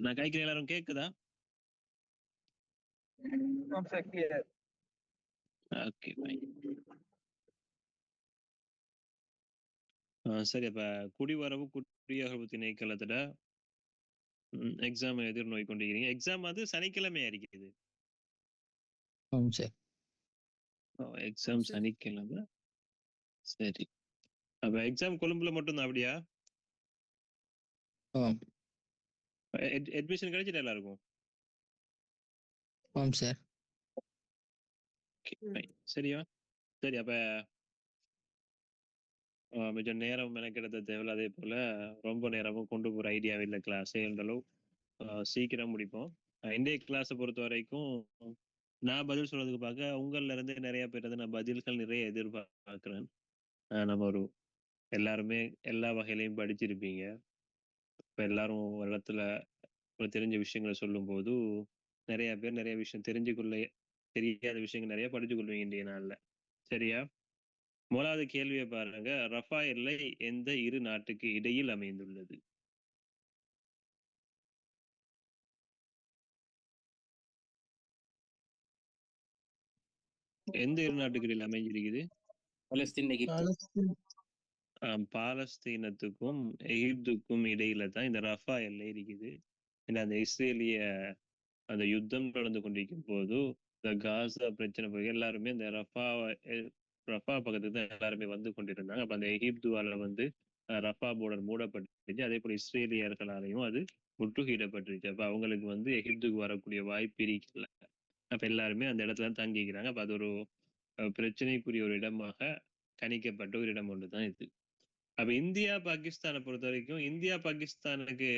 நான் கைக்கிற எல்லாரும் கேக்குதா? ஓகே சரி. அப்ப குடிவரவு குடியகல்வு திணைக்களத்துல எக்ஸாம் எதிர்நோய் கொண்டிருக்கிறீங்க. எக்ஸாம் வந்து சனிக்கிழமையா இருக்குது. எக்ஸாம் சனிக்கிழமை. சரி. அப்ப எக்ஸாம் கொழும்புல மட்டும்தான் அப்படியா? அட்மிஷன் கிடைச்சிட்டு எல்லாருக்கும்? சரியா? சரி. அப்ப கொஞ்சம் நேரம் மெனக்கெடுத்த தேவையில்ல. அதே போல ரொம்ப நேரமும் கொண்டு போற ஐடியா இல்லை கிளாஸ் என்றளவு சீக்கிரம் முடிப்போம். இன்றைய கிளாஸை பொறுத்த வரைக்கும் நான் பதில் சொல்றதுக்கு பார்க்க உங்கள்ல இருந்து நிறைய பேர் நான் பதில்கள் நிறைய எதிர்பார்க்கிறேன். நம்ம எல்லாருமே எல்லா வகையிலையும் படிச்சிருப்பீங்க. இப்ப எல்லாரும் ஒரு இடத்துல தெரிஞ்ச விஷயங்களை சொல்லும் போது நிறைய பேர் நிறைய விஷயம் தெரியாத விஷயங்கள் நிறைய படிச்சு கொள்வீங்க இன்றைய நாள்ல. சரியா? முதலாவது கேள்வியை பாருங்க. ரஃபா எல்லை எந்த இரு நாட்டுக்கு இடையில் அமைந்துள்ளது? எந்த இரு நாட்டுக்கு இடையில் அமைஞ்சிருக்குது? பாலஸ்தீனத்துக்கும் எகிப்துக்கும் இடையில தான் இந்த ரஃபா எல்லை இருக்குது. அந்த இஸ்ரேலிய அந்த யுத்தம் நடந்து கொண்டிருக்கும் போது இந்த காசா பிரச்சனை போய் எல்லாருமே இந்த ரஃபா பக்கத்துக்கு தான் எல்லாருமே வந்து கொண்டிருந்தாங்க. அப்ப அந்த எகிப்துவால ரஃபா போர்டர் மூடப்பட்டுச்சு. அதே போல இஸ்ரேலியர்களாலையும் அது முற்றுகையிடப்பட்டுருச்சு. அப்ப அவங்களுக்கு எகிப்துக்கு வரக்கூடிய வாய்ப்பு இருக்கல. அப்ப எல்லாருமே அந்த இடத்துல தங்கிக்கிறாங்க. அப்ப அது ஒரு பிரச்சனைக்குரிய ஒரு இடமாக கணிக்கப்பட்ட ஒரு இடம் ஒன்றுதான் இது. அப்ப இந்தியா பாகிஸ்தானை பொறுத்த வரைக்கும் இந்தியா பாகிஸ்தானுக்கு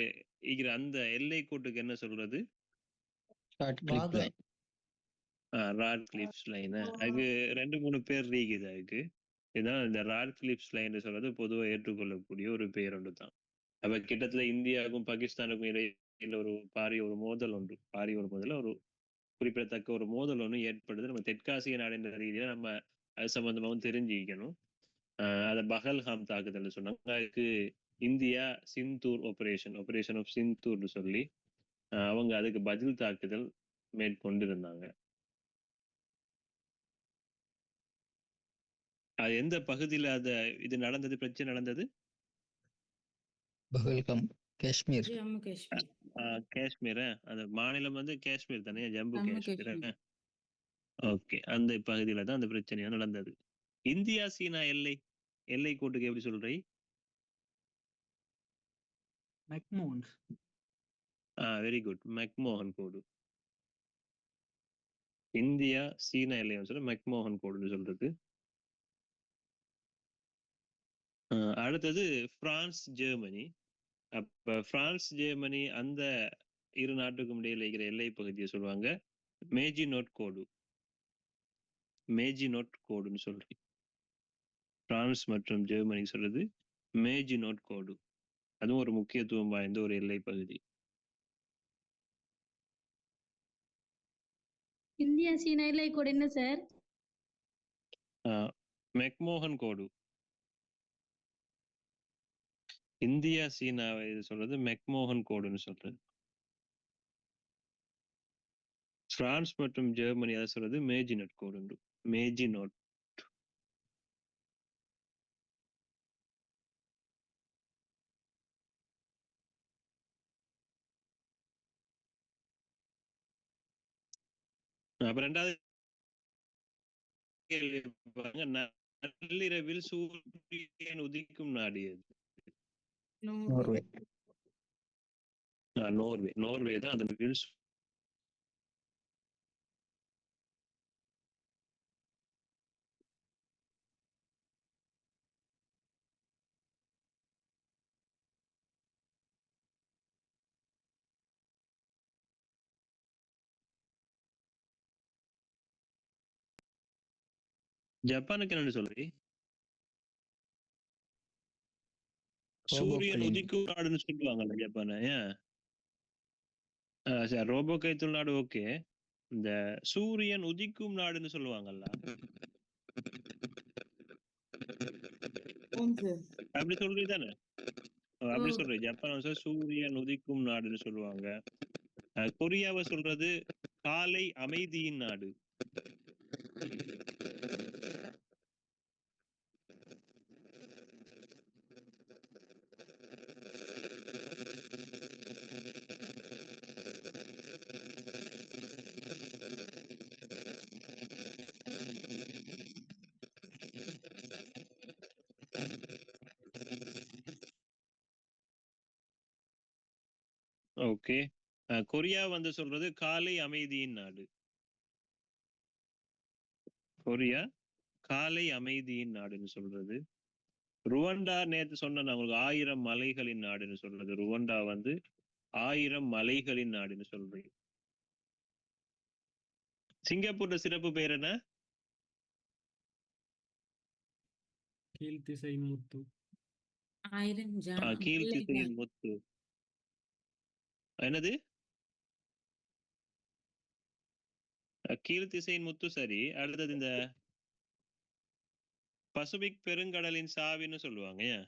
இருக்கிற அந்த எல்லை கோட்டுக்கு என்ன சொல்றது? ராட்கிளிஃப்ஸ் லைன். அதுக்கு 2-3 பேர் இருக்குது. அதுக்கு இதுதான் இந்த ராட்கிளிஃப்ஸ் லைன் சொல்றது பொதுவாக ஏற்றுக்கொள்ளக்கூடிய ஒரு பெயர் ஒன்று தான். அப்ப கிட்டத்தட்ட இந்தியாவுக்கும் பாகிஸ்தானுக்கும் இடையில ஒரு பாரிய ஒரு மோதல் ஒரு குறிப்பிடத்தக்க ஒரு மோதல் ஒன்று ஏற்படுது. நம்ம தெற்காசிய நாடு என்ற ரீதியில நம்ம அது சம்பந்தமாகவும் தெரிஞ்சுக்கணும். அதை பஹல்காம் தாக்குதல் சொன்னாங்க. அதுக்கு இந்தியா சிந்தூர் ஆபரேஷன் ஆஃப் சிந்தூர்னு சொல்லி அவங்க அதுக்கு பதில் தாக்குதல் மேற்கொண்டிருந்தாங்க. அது எந்த பகுதியில இது நடந்தது, பிரச்சனை நடந்தது? காஷ்மீர். காஷ்மீர். அந்த மாநிலம் காஷ்மீர் தானே, ஜம்மு காஷ்மீர். ஓகே, அந்த பகுதியில தான் அந்த பிரச்சனையா நடந்தது. இந்தியா சீனா எல்லை கோட்டுக்கு எப்படி சொல்றீ? வெரி குட், மெக்மோகன் கோடு. இந்தியா சீனா எல்லைன்னு சொல்ல மெக்மோகன் கோடுன்னு சொல்றது. அடுத்தது பிரான்ஸ் ஜெர்மனி. அப்ப பிரான்ஸ் ஜெர்மனி அந்த இரு நாட்டுக்கும் இடையில இருக்கிற எல்லை பகுதியை சொல்லுவாங்க மேஜினோட் கோடுன்னு சொல்றேன். பிரான்ஸ் மற்றும் ஜெர்மனி சொல்றது மேஜினோட் கோடு. அதுவும் ஒரு முக்கியத்துவம் வாய்ந்த ஒரு எல்லை பகுதி. இந்தியா சீனா எல்லை கோடு என்ன சார்? மெக்மோகன் கோடு. இந்தியா சீனாவை சொல்றது மெக்மோகன் கோடுன்னு சொல்றது. பிரான்ஸ் மற்றும் ஜெர்மனி அதை சொல்றது மேஜினோட் கோடு. மேஜினோட். அப்ப ரெண்டாவது கேள்வி பாருங்க. நள்ளிரவில் சூரியன் உதிக்கும் நாடு எது? நோர்வே தான் அந்த ஜப்பானுக்கு என்ன சொல்றீ? சூரியன் உதிக்கும் நாடுன்னு சொல்லுவாங்கல்ல ஜப்பான. ஏன் ரோபோ கைத்தூள் நாடு ஓகே. இந்த சூரியன் உதிக்கும் நாடுன்னு சொல்லுவாங்கல்ல, அப்படி சொல்றீ தானே? அப்படி ஓ சொல்றேன். ஜப்பான் வந்து சூரியன் உதிக்கும் நாடுன்னு சொல்லுவாங்க. கொரியாவை சொல்றது காலை அமைதியின் நாடு. ஓகே. கொரியா வந்து சொல்றது காலை அமைதியின் நாடு. கொரியா காலை அமைதியின் நாடுன்னு சொல்றது. ருவண்டா நேத்து சொன்ன உங்களுக்கு 1000 மலைகளின் நாடுன்னு சொல்றது. ருவண்டா வந்து 1000 மலைகளின் நாடுன்னு சொல்றேன். சிங்கப்பூர்ல சிறப்பு பேர் என்ன? கீழ்த்திசை முத்து. 1000 கீழ்த்திசையின் முத்து. என்னது? கீழ்த்திசையின் முத்து சரி. அடுத்தது இந்த பசிபிக் பெருங்கடலின் சாவின்னு சொல்லுவாங்க. ஏன்?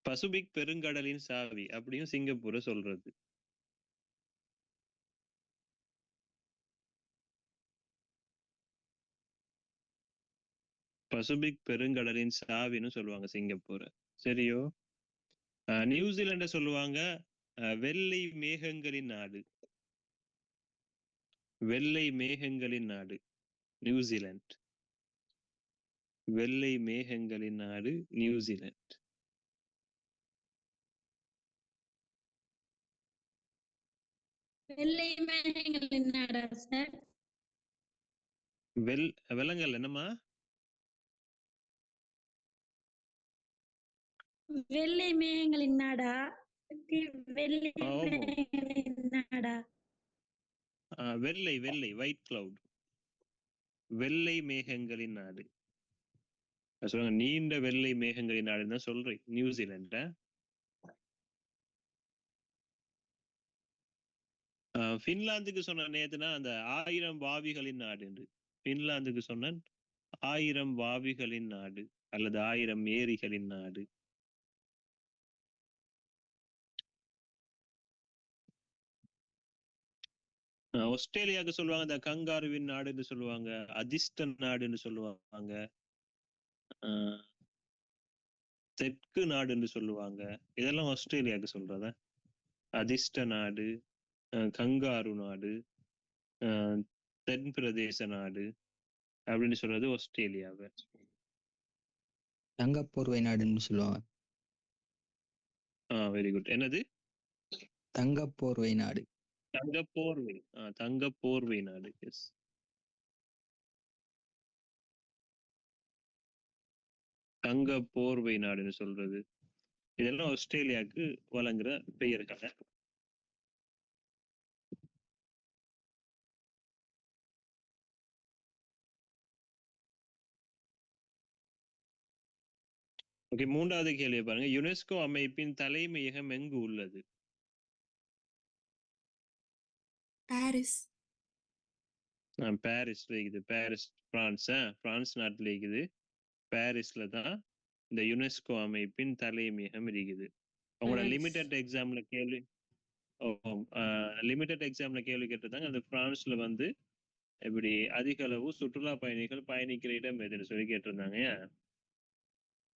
பசிபிக் பெருங்கடலின் சாவி அப்படியும் சிங்கப்பூரை சொல்றது. பசிபிக் பெருங்கடலின் சாவின்னு சொல்லுவாங்க சிங்கப்பூரை. சரியோ? நியூசிலாண்ட சொல்லுவாங்க வெள்ளை மேகங்களின் நாடு. வெள்ளை மேகங்களின் நாடு நியூசிலாந்து. வெள்ளை மேகங்களின் நாடு நியூசிலாந்து. வெள்ளை மேகங்களின் நாடா சார்? விலங்கல் என்னம்மா? வெள்ளை மேகங்களின் நாடா? வெள்ளை ஆமா. மேகங்களின் நாடா? வெள்ளை வெள்ளை ஒயிட் கிளவுட். வெள்ளை மேகங்களின் நாடு சொல்லுங்க. நீண்ட வெள்ளை மேகங்களின் நாடுன்னு தான் சொல்றேன் நியூசிலாண்ட. பின்லாந்துக்கு சொன்ன நேத்துனா அந்த 1000 வாவிகளின் நாடு என்று. பின்லாந்துக்கு சொன்ன 1000 வாவிகளின் நாடு அல்லது 1000 ஏரிகளின் நாடு. ஆஸ்திரேலியாவுக்கு சொல்லுவாங்க இந்த கங்காருவின் நாடுன்னு சொல்லுவாங்க. அதிர்ஷ்ட நாடுன்னு சொல்லுவாங்க. தெற்கு நாடுன்னு சொல்லுவாங்க. இதெல்லாம் ஆஸ்திரேலியாவுக்கு சொல்றத. அதிர்ஷ்ட நாடு, கங்காரு நாடு, தென் பிரதேச நாடு அப்படின்னு சொல்றது ஆஸ்திரேலியாவை. தங்கப்போர்வை நாடுன்னு சொல்லுவாங்க. Very good. என்னது? தங்கப்போர்வை நாடு. தங்கப்போர்வை. தங்கப்போர்வை நாடு. எஸ். தங்க போர்வை நாடுன்னு சொல்றது. இதெல்லாம் ஆஸ்திரேலியாவுக்கு வழங்குற பெயர்கள். ஓகே, மூன்றாவது கேள்வி பாருங்க. யுனெஸ்கோ அமைப்பின் தலைமையகம் எங்கு உள்ளது? பாரிஸ். பாரிஸ்ல இருக்குது. Paris France. பிரான்ஸ் நாட்டில் இருக்குது. பாரிஸ்ல தான் இந்த யுனெஸ்கோ அமைப்பின் தலைமையகம் இருக்குது. உங்களோட லிமிடெட் எக்ஸாம்ல கேள்வி கேட்டிருந்தாங்க. அந்த பிரான்ஸ்ல வந்து இப்படி அதிக அளவு சுற்றுலா பயணிகள் பயணிக்கிற இடம் எதுன்னு சொல்லி கேட்டிருந்தாங்க.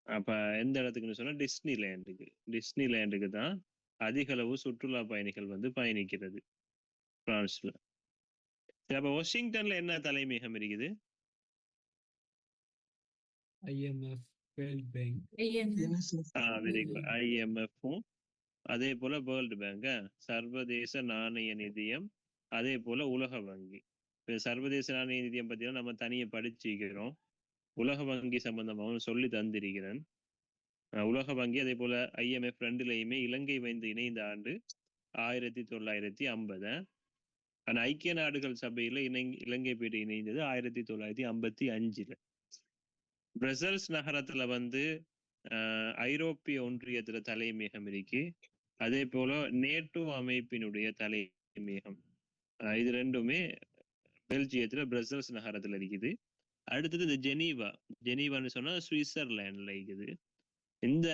அப்ப எந்த இடத்துக்குன்னு சொன்னா டிஸ்னி லேண்டுக்கு. டிஸ்னி லேண்டுக்கு தான் அதிக அளவு சுற்றுலா பயணிகள் வந்து பயணிக்கிறது பிரான்ஸ்ல. அப்ப வாஷிங்டன்ல என்ன தலைமையகம் இருக்குது? IMF, world bank. Very good. IMF-ம் அதே போல வேர்ல்டு பேங்க், சர்வதேச நாணய நிதியம், அதே போல உலக வங்கி. சர்வதேச நாணய நிதியம் பத்தினா நம்ம தனியை படிச்சுக்கிறோம். உலக வங்கி சம்பந்தமாகவும் சொல்லி தந்திருக்கிறேன். உலக வங்கி அதே போல IMF ரெண்டுலையுமே இலங்கை வந்து இணைந்த ஆண்டு 1950. ஆனா ஐக்கிய நாடுகள் சபையில இலங்கை போயிட்டு இணைந்தது 1955. பிரசல்ஸ் நகரத்துல வந்து ஐரோப்பிய ஒன்றியத்துல தலைமையகம் இருக்கு. அதே போல நேட்டோ அமைப்பினுடைய தலைமையகம் இது ரெண்டுமே பெல்ஜியத்துல பிரசல்ஸ் நகரத்துல இருக்குது. அடுத்தது இந்த ஜெனீவான்னு சொன்னா சுவிட்சர்லாந்துல இருக்குது. இந்த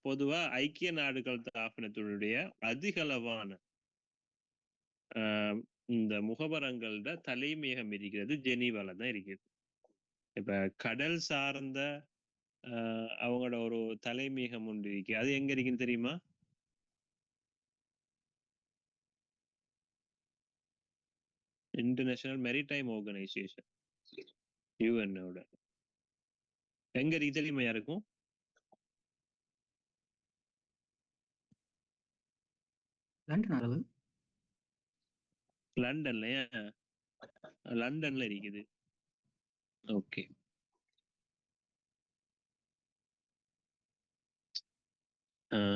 பொதுவா ஐக்கிய நாடுகள் ஸ்தாபனத்தினுடைய அதிகளவான இந்த முகவரங்களோட தலைமையகம் இருக்கிறது ஜெனீவால தான் இருக்குது. இப்ப கடல் சார்ந்த அவங்களோட ஒரு தலைமையகம் ஒன்று இருக்கு. அது எங்க இருக்குன்னு தெரியுமா? இன்டர்நேஷனல் மெரிடைம் ஆர்கனைசேஷன், யுஎன்னோட. எங்க இருக்கு தெரியுமா யாருக்கும்? லண்டன்லயா? லண்டன்ல இருக்குது. ஓகே.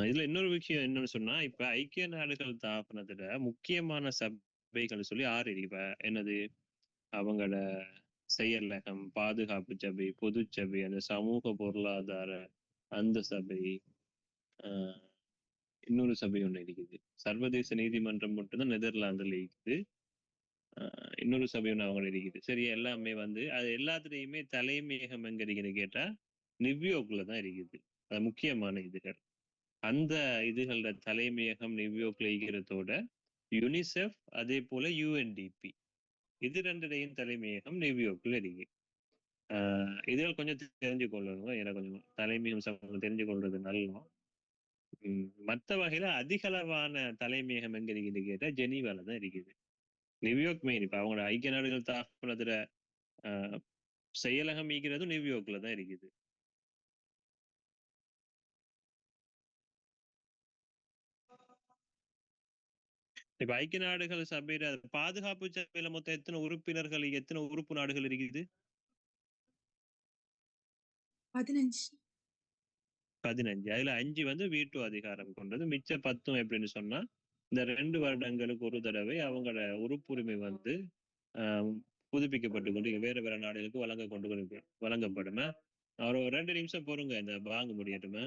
இதுல இன்னொரு விஷயம் என்னன்னு சொன்னா, இப்ப ஐக்கிய நாடுகள் ஸ்தாபனத்துல முக்கியமான சபைகள் சொல்லி 6 இருக்கு. இப்ப என்னது, அவங்களோட செயலகம், பாதுகாப்பு சபை, பொது சபை, அந்த சமூக பொருளாதார அந்த சபை, இன்னொரு சபை ஒண்ணு இருக்குது. சர்வதேச நீதிமன்றம் மட்டும்தான் நெதர்லாந்துல இருக்குது. இன்னொரு சபை ஒண்ணு அவங்க இருக்குது. சரி, எல்லாமே வந்து அது எல்லாத்துலயுமே தலைமையகம் எங்க இருக்குன்னு கேட்டா நியூயார்க்ல தான் இருக்குது. அது முக்கியமான இதுகள். அந்த இதுகளோட தலைமையகம் நியூயார்க்ல இருக்கிறதோட யுனிசெஃப் அதே போல யுஎன்டிபி இது ரெண்டுடையும் தலைமையகம் நியூயார்க்ல இருக்கு. இதுகள் கொஞ்சம் தெரிஞ்சு கொள்ளணும். எனக்கு கொஞ்சம் தலைமையகம் தெரிஞ்சு கொள்றது நல்ல. மற்ற வகையில அதிகளவான தலைமையகம் எங்க இருக்குன்னு கேட்டா ஜெனீவால தான் இருக்குது. New York main. இப்ப அவங்களோட ஐக்கிய நாடுகள் ஸ்தாபனத்துல செயலகம் ஈக்கிறதும் நியூயார்க்ல தான் இருக்குது. இப்ப ஐக்கிய நாடுகள் சபையில பாதுகாப்பு சபையில மொத்தம் எத்தனை உறுப்பினர்கள், எத்தனை உறுப்பு நாடுகள் இருக்குது? 15. 15. அதுல 5 வந்து வீட்டு அதிகாரம் கொண்டது. மிச்ச 10 எப்படின்னு சொன்னா, இந்த 2 வருடங்களுக்கு ஒரு தடவை அவங்களோட உறுப்புரிமை வந்து புதுப்பிக்கப்பட்டு கொண்டு வேற வேற நாடுகளுக்கு வழங்கப்படுமே. ஒரு 2 நிமிஷம் பொறுங்க, இந்த வாங்க முடியட்டுமே.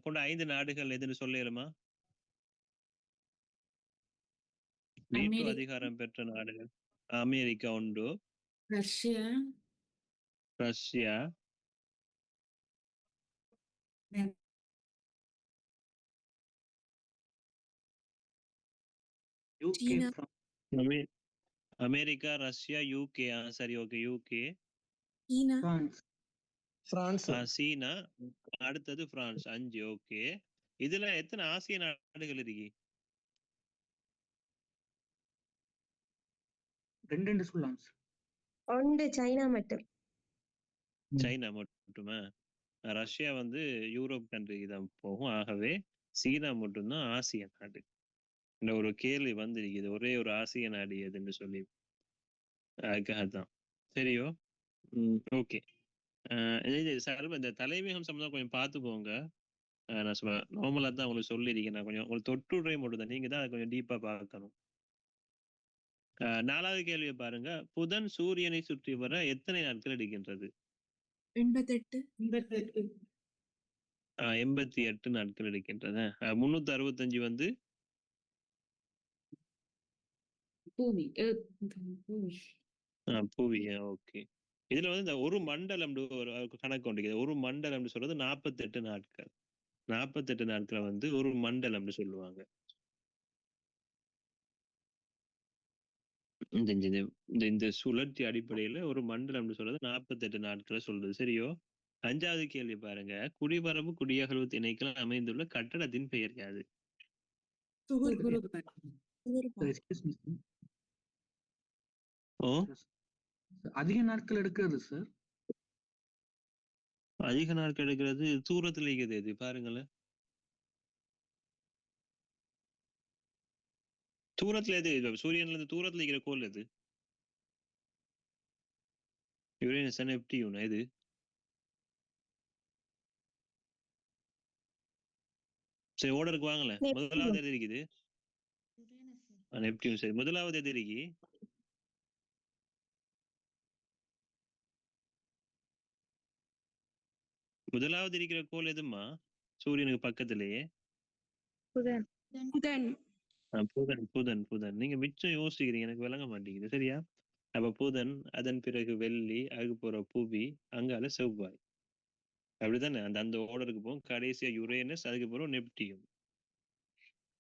கொண்ட 5 நாடுகள் எதுன்னு சொல்லிடுமா? வீட்டு அதிகாரம் பெற்ற நாடுகள் அமெரிக்கா உண்டு, ரஷ்யா, அமெரிக்கா, ரஷ்யா, யூகே. சரி, ஓகே. யூகே, சீனா, அடுத்தது பிரான்ஸ். 5. ஓகே. இதுல எத்தனை ஆசிய நாடுகள் இருக்கு? 2 சொல்லலாம். சைனா மட்டும். சைனா மட்டுமா? ரஷ்யா வந்து யூரோப் கண்ட்ரிக்கு தான் போகும். ஆகவே சீனா மட்டும்தான் ஆசிய நாடு. இந்த ஒரு கேள்வி வந்திருக்குது, ஒரே ஒரு ஆசிய நாடு எதுன்னு சொல்லி. அதுக்காகத்தான். சரியோ? ஓகே. இந்த தலைமையகம் சம்பந்தம் கொஞ்சம் பார்த்துக்கோங்க. நான் சொல்ல நார்மலா தான் உங்களுக்கு சொல்லியிருக்கேன். நான் கொஞ்சம் உங்களுக்கு தொட்டுரை மட்டும் தான், நீங்க தான் அதை கொஞ்சம் டீப்பா பார்க்கணும். 4வது கேள்வியை பாருங்க. புதன் சூரியனை சுற்றி வர எத்தனை நாட்கள் எடுக்கின்றது? 88. 88 நாட்கள் எடுக்கின்றது. 365 வந்து பூமி. புவி. ஓகே. இதுல வந்து இந்த ஒரு மண்டலம் ஒரு கணக்கு கொண்டு, ஒரு மண்டலம் சொல்றது 48 நாட்கள். 48 நாட்களை வந்து ஒரு மண்டலம்னு சொல்லுவாங்க. இந்த சுழற்சி அடிப்படையில ஒரு மண்டலம்னு சொல்றது 48 நாட்களை சொல்றது. சரியோ? 5வது கேள்வி பாருங்க. குடிவரவு குடியகழ்வு திணைக்களம் அமைந்துள்ள கட்டடத்தின் பெயர் யாது? அதிக நாட்கள் எடுக்கிறது சார். அதிக நாட்கள் எடுக்கிறது தூரத்துல இருக்குது. எது பாருங்களேன், தூரத்துல எது? சூரியன்ல இருந்து தூரத்துல இருக்கிற கோள் எது? Uranus, Neptune. எது? சரி, ஓர்டருக்கு வாங்கல. முதலாவது எது இருக்குது? நெப்டியூன் சரி. முதலாவது எதிரிக்கு முதலாவது இருக்கிற கோள் எதுமா? சூரியனுக்கு பக்கத்திலேயே புதன். புதன் புதன் புதன். நீங்க மிச்சம் யோசிக்கிறீங்க, எனக்கு விளங்க மாட்டேங்குது. சரியா? அப்ப புதன், அதன் பிறகு வெள்ளி, அதுக்கு போற புவி, அங்கால செவ்வாய். அப்படித்தானே? அந்த அந்த ஆர்டருக்கு போகும். கடைசியா யுரேனஸ், அதுக்கு பிறகு நெப்டியூன்.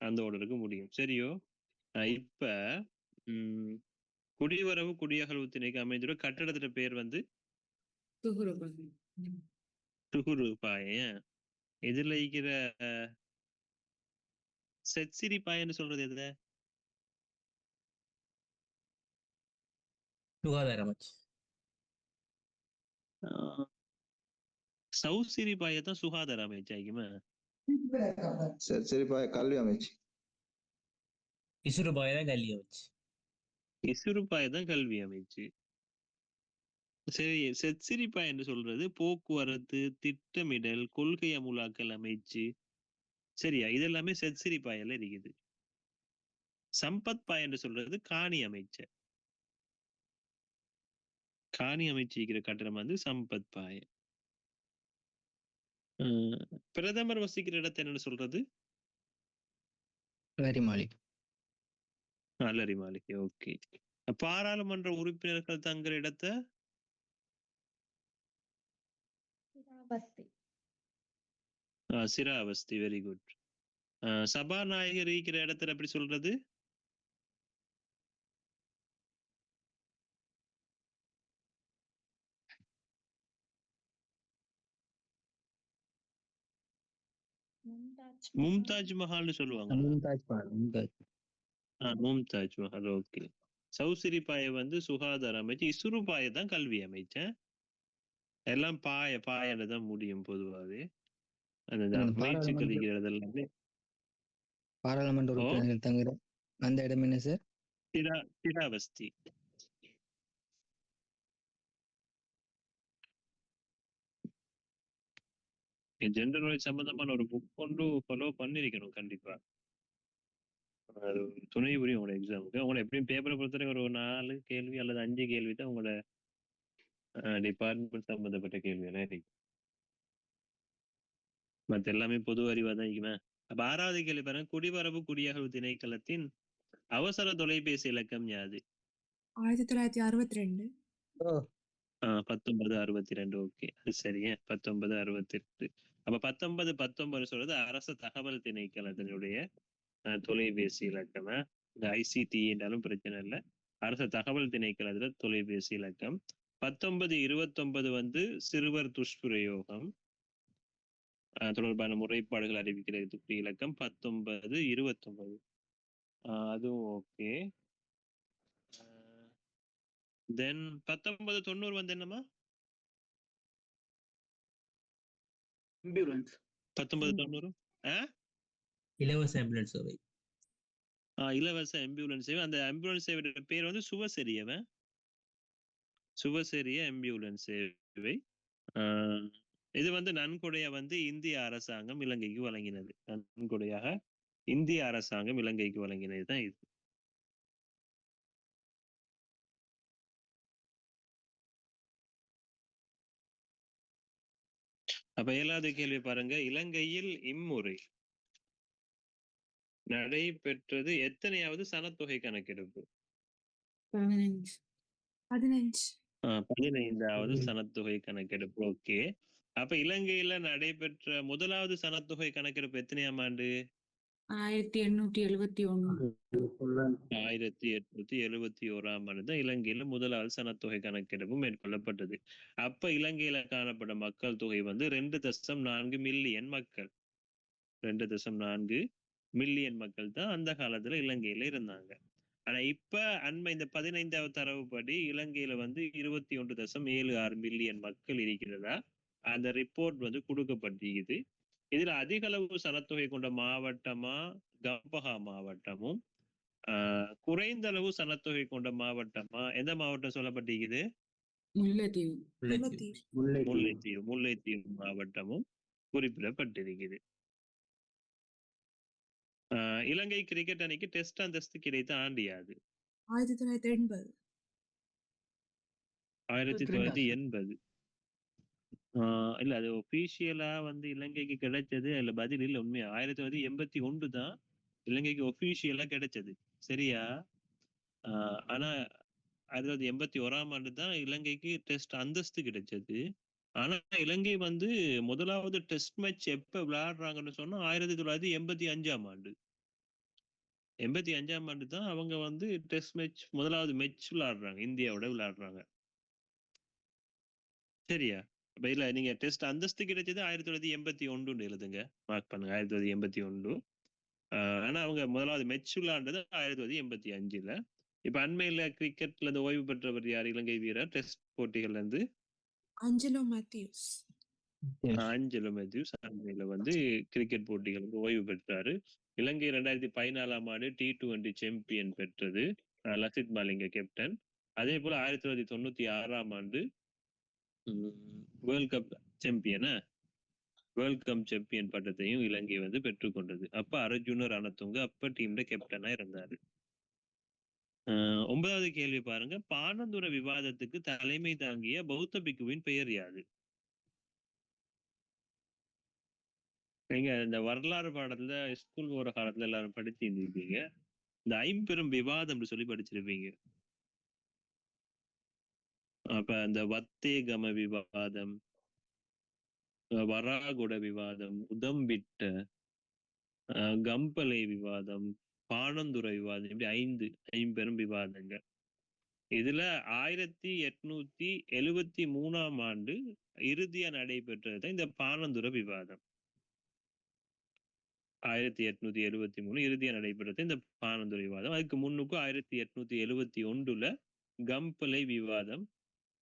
அந்த ஆர்டருக்கு முடியும். சரியோ? இப்ப குடிவரவு குடியகழ்வு திணைக்கு அமைந்துள்ள கட்டடத்துல பேர் வந்து துகுரு பாயன். இதுல இருக்கிற செட்சிரி பாயன்னு சொல்றது எதுல? சுகாதார அமைச்சு. சௌசிரி பாயத்தான் சுகாதார அமைச்சாக்குமா? சரி கல்வி அமைச்சு. இசுறு பாயதான் கல்வி அமைச்சு. இசுறு பாயதான் கல்வி அமைச்சு. சரி, செட்சிரிப்பா என்று சொல்றது போக்குவரத்து, திட்டமிடல், கொள்கை அமுலாக்கல் அமைச்சு. சரியா? இதெல்லாமே செட்சிரிப்பாயில இருக்குது. சம்பத் பாய் என்று சொல்றது காணி அமைச்சர். காணி அமைச்சிருக்கிற கட்டடம் வந்து சம்பத் பாய். பிரதமர் வசிக்கிற இடத்தை என்னன்னு சொல்றது? அலரி மாளிகை. அலரி மாளிகை. ஓகே. பாராளுமன்ற உறுப்பினர்கள் தங்குற இடத்தை சிராவஸ்தி. Very good. சபாநாயகர் இருக்கிற இடத்துல எப்படி சொல்றது? மும்தாஜ் மஹால்னு சொல்லுவாங்க. மும்தாஜ் மஹால். மும்தாஜ் மஹால். ஓகே. சௌசிரி பாய வந்து சுகாதார அமைச்சு. இசுரு பாய தான் கல்வி அமைச்சேன். எல்லாம் பாயன்னு தான் முடியும் பொதுவாகவே. அந்த அமைச்சுக்கள் இருக்கிறது எல்லாமே. பாராளுமன்ற உறுப்பினர்கள் தங்குற அந்த இடம் என்ன சார்? சிராவஸ்தி. ஜெண்டர் நாலேஜ் சம்பந்தமான ஒரு புக் கொண்டு ஃபாலோ பண்ணிருக்கணும் கண்டிப்பா. அது துணை புரியும் உங்களோட எக்ஸாமுக்கு. உங்களை எப்படியும் பேப்பரை பொறுத்தவரை ஒரு 4 கேள்வி அல்லது 5 கேள்வி தான் உங்களோட டிபார்ட்மெண்ட் சம்பந்தப்பட்ட கேள்வி எல்லாம் இருக்கு. மற்ற எல்லாமே பொது அறிவா தான் இருக்குமே. அப்ப 6வது கேள்வி பாருங்க. குடிவரவு குடியகழ்வு திணைக்களத்தின் அவசர தொலைபேசி இலக்கம் யாது? 1962. 1962. ஓகே, அது சரியா? 1962. அப்ப 1919 சொல்றது அரசு தகவல் திணைக்களத்தினுடைய தொலைபேசி இலக்கம். இந்த ஐசிடி என்றாலும் பிரச்சனை இல்லை. அரசு தகவல் திணைக்களத்துல தொலைபேசி இலக்கம். 1929 வந்து சிறுவர் துஷ்பிரயோகம் தொடர்பான முறைப்பாடுகள் அறிவிக்கிறதுக்கு இலக்கம் 1929. அதுவும் ஓகே. தென் 1990 வந்து என்னமா? 1990 இலவச ஆம்புலன்ஸ் சேவை. இலவச ஆம்புலன்ஸ் சேவை. அந்த ஆம்புலன்ஸ் சேவை பேர் வந்து சுவசெரியவன். சுவசெரிய ஆம்புலன்ஸ் சேவை. இது வந்து நன்கொடையா வந்து இந்திய அரசாங்கம் இலங்கைக்கு வழங்கினது. நன்கொடையாக இந்திய அரசாங்கம் இலங்கைக்கு வழங்கினது தான் இது. அப்ப 7வது கேள்வி பாருங்க. இலங்கையில் இம்முறை நடைபெற்றது எத்தனையாவது சனத்தொகை கணக்கெடுப்பு? 15வது சனத்தொகை கணக்கெடுப்பு. ஓகே. அப்ப இலங்கையில நடைபெற்ற முதலாவது சனத்தொகை கணக்கெடுப்பு எத்தனையாம் ஆண்டு? 1871. 1871ஆம் ஆண்டு தான் இலங்கையில முதலாவது சனத்தொகை கணக்கெடுப்பு மேற்கொள்ளப்பட்டது. அப்ப இலங்கையில காணப்படும் மக்கள் தொகை வந்து 2.4 மில்லியன் மக்கள். 2.4 மில்லியன் மக்கள் தான் அந்த காலத்துல இலங்கையில இருந்தாங்க. ஆனா இப்ப இந்த 15வது தரவுப்படி இலங்கையில வந்து 21.76 மில்லியன் மக்கள் இருக்கிறதா அந்த ரிப்போர்ட் வந்து கொடுக்கப்பட்டிருக்குது. இதுல அதிக அளவு சனத்தொகை கொண்ட மாவட்டமா கம்பஹா மாவட்டமும், குறைந்த அளவு சனத்தொகை கொண்ட மாவட்டமா எந்த மாவட்டம் சொல்லப்பட்டிருக்குது? முல்லைத்தீவு மாவட்டமும் குறிப்பிடப்பட்டிருக்குது. இலங்கை கிரிக்கெட் அணிக்கு டெஸ்ட் அந்தஸ்து கிடைத்த ஆண்டு யாது? 1980. 1980. இல்ல அது ஒபிஷியலா வந்து இலங்கைக்கு கிடைச்சது இல்ல பதில் இல்ல உண்மையா 1981 தான் இலங்கைக்கு ஒபிஷியலா கிடைச்சது சரியா. ஆனா 1981ஆம் ஆண்டு தான் இலங்கைக்கு டெஸ்ட் அந்தஸ்து கிடைச்சது. ஆனா இலங்கை வந்து முதலாவது டெஸ்ட் மேட்ச் எப்ப விளையாடுறாங்கன்னு சொன்னா 1985ஆம் ஆண்டு. 85ஆம் ஆண்டு தான் அவங்க வந்து டெஸ்ட் மேட்ச் முதலாவது மேட்ச் விளையாடுறாங்க, இந்தியாவோட விளையாடுறாங்க சரியா. அப்ப இல்ல நீங்க டெஸ்ட் அந்தஸ்து கிடைச்சது 1981 எழுதுங்க, மார்க் பண்ணுங்க 1981. ஆனா அவங்க முதலாவது மேட்ச் விளையாண்டது 1985ல. இப்ப அண்மையில கிரிக்கெட்ல இருந்து ஓய்வு பெற்றவர் யார் இலங்கை வீரர் டெஸ்ட் போட்டிகள்ல இருந்து? Angelo Matthews. ஆஞ்சலோ மேத்யூஸ் அண்மையில வந்து கிரிக்கெட் போட்டிகள் வந்து ஓய்வு பெற்றாரு. இலங்கை 2014ஆம் ஆண்டு T20 சாம்பியன் பெற்றது, லசித் மாலிங்க கேப்டன். அதே போல 1996ஆம் ஆண்டு வேர்ல்ட் கப் சாம்பியனா வேர்ல்ட் கப் சாம்பியன் பட்டத்தையும் இலங்கை வந்து பெற்றுக்கொண்டது. அப்ப அர்ஜுன ரணதுங்க அப்ப டீம்ல கேப்டனா இருந்தாரு. 9வது கேள்வி பாருங்க, பானந்துர விவாதத்துக்கு தலைமை தாங்கிய பௌத்த பிக்குவின் பெயர் யாது? நீங்க இந்த வரலாறு பாடத்துல ஸ்கூல் போற காலத்துல எல்லாரும் படிச்சிருந்திருப்பீங்க, இந்த ஐம்பெரும் விவாதம்னு சொல்லி படிச்சிருப்பீங்க. அப்ப அந்த வத்தேகம விவாதம், வராகுட விவாதம், உதம்பிட்ட, கம்பளை விவாதம், பானந்துரை விவாதம், இப்படி ஐம்பெரும் விவாதங்கள். இதுல 1873ஆம் ஆண்டு இறுதியா நடைபெற்றது இந்த பானந்துர விவாதம். 1873 இறுதியா நடைபெற்றது இந்த பானந்துர விவாதம். அதுக்கு முன்னுக்கு 1871ல கம்பளை விவாதம்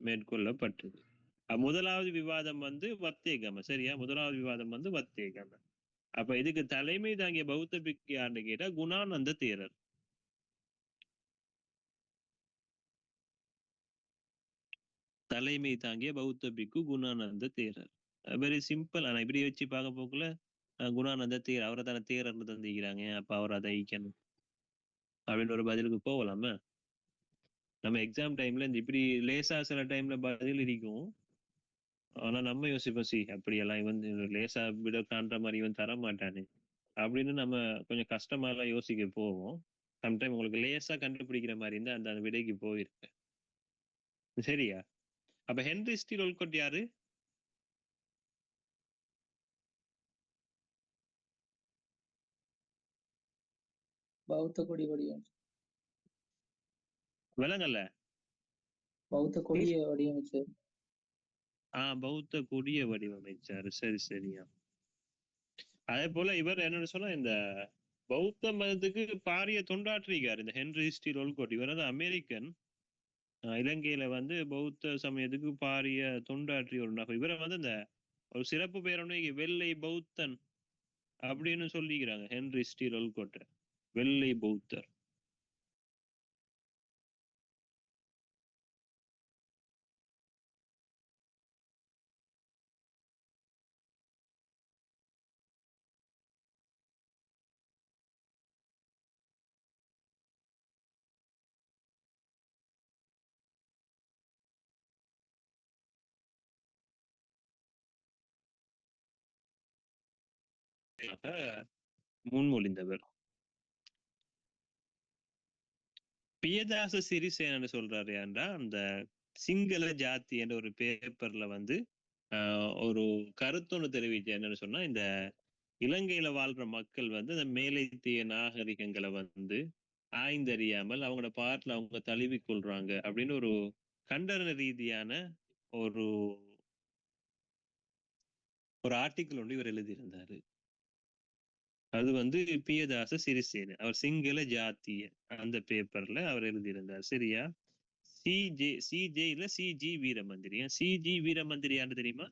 மேற்கொள்ளப்பட்டது. முதலாவது விவாதம் வந்து வத்தேகம சரியா, முதலாவது விவாதம் வந்து வத்தேகம. அப்ப இதுக்கு தலைமை தாங்கிய பௌத்த பிக்கு யாருன்னு கேட்டா குணானந்த தேரர். தலைமை தாங்கிய பௌத்த பிக்கு குணானந்த தேரர். Very simple. ஆனா இப்படி வச்சு பார்க்க போக்குல குணானந்த தேரர் அவரை தானே தேரர்னு தந்திக்கிறாங்க, அப்ப அவர் அதை ஈக்கணும் அப்படின்னு ஒரு பதிலுக்கு போகலாமா? நம்ம எக்ஸாம் டைம்ல இந்த இப்படி லேசா சில டைம்ல பதில் இருக்கும், ஆனா நம்ம யோசிப்போம் அப்படியெல்லாம் இவன் லேசா விட காண்ற மாதிரி இவன் தர மாட்டானு அப்படின்னு நம்ம கொஞ்சம் கஷ்டமா எல்லாம் யோசிக்க போவோம். சம்டைம் உங்களுக்கு லேசா கண்டுபிடிக்கிற மாதிரி இருந்தா அந்த விடைக்கு போயிருக்கு சரியா. அப்ப ஹென்ரி ஸ்டீல் ஒல்கோட் யாரு? பௌத்த கொடி வடிவம் விலங்கல்ல, பௌத்த கொடிய வடிவமைச்சர். பௌத்த கொடிய வடிவமைச்சாரு. சரி சரியா. அதே போல இவர் என்னன்னு சொன்னா இந்த பௌத்த மதத்துக்கு பாரிய தொண்டாற்றிருக்காரு இந்த ஹென்ரி ஸ்டீல் ஒல்கோட். இவர் வந்து அமெரிக்கன், இலங்கையில வந்து பௌத்த சமயத்துக்கு பாரிய தொண்டாற்றிய ஒரு நபர். இவரை வந்து இந்த ஒரு சிறப்பு பேரனை வெள்ளை பௌத்தன் அப்படின்னு சொல்லிக்கிறாங்க. ஹென்ரி ஸ்டீல் ஒல்கோட் வெள்ளை பௌத்தர். முன்மொழிந்தவர். பியதாச சிறிசேனன்னு சொல்றாரு ஏன்டா அந்த சிங்கள ஜாதி என்ற ஒரு பேப்பர்ல வந்து ஒரு கருத்தொன்னு தெரிவிச்சு என்னன்னு சொன்னா இந்த இலங்கையில வாழ்ற மக்கள் வந்து இந்த மேலைத்திய நாகரிகங்களை வந்து ஆய்ந்தறியாமல் அவங்களோட பாட்டுல அவங்க தழுவி கொள்றாங்க அப்படின்னு ஒரு கண்டன ரீதியான ஒரு ஆர்டிக்கிள் ஒன்று இவர் எழுதியிருந்தாரு. அது வந்து பியதாச சிறிசேன, அவர் சிங்கள ஜாத்திய அந்த பேப்பர்ல அவர் எழுதியிருந்தார் சரியா. சிஜே இல்ல சிஜி வீரமந்திரியா, சிஜி வீரமந்திரியான்னு தெரியுமா?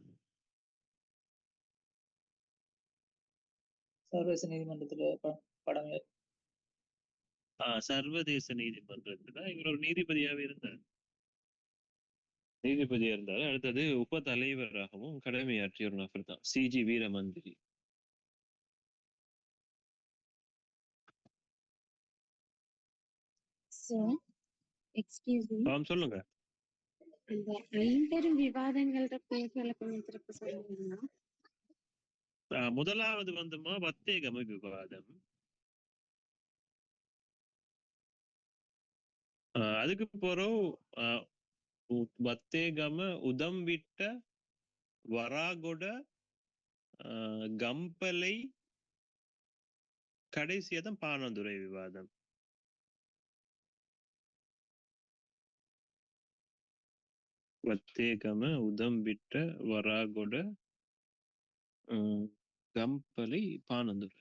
சர்வதேச நீதிமன்றத்துல படம். சர்வதேச நீதிமன்றத்துல இவர் ஒரு நீதிபதியாவே இருந்தார். அடுத்தது உப தலைவராகவும் கடமையாற்றிய ஒரு நபர் தான் CG Weeramantry. Sir excuse me, சொல்லுங்க. அந்த ஐம்பெரும் விவாதங்களோட பேர்களை கொஞ்சம் திருப்ப சொல்லுவீங்களா? முதலாவது வந்துமா வத்தேகம விவாதம். அதுக்கு போறோம் வத்தேகம உதம்பிட்ட வராகொட கம்பலை கடைசியதான் பானந்துரை விவாதம். வத்தேகம உதம்பிட்ட வராகொட கம்பலை பானந்துரை.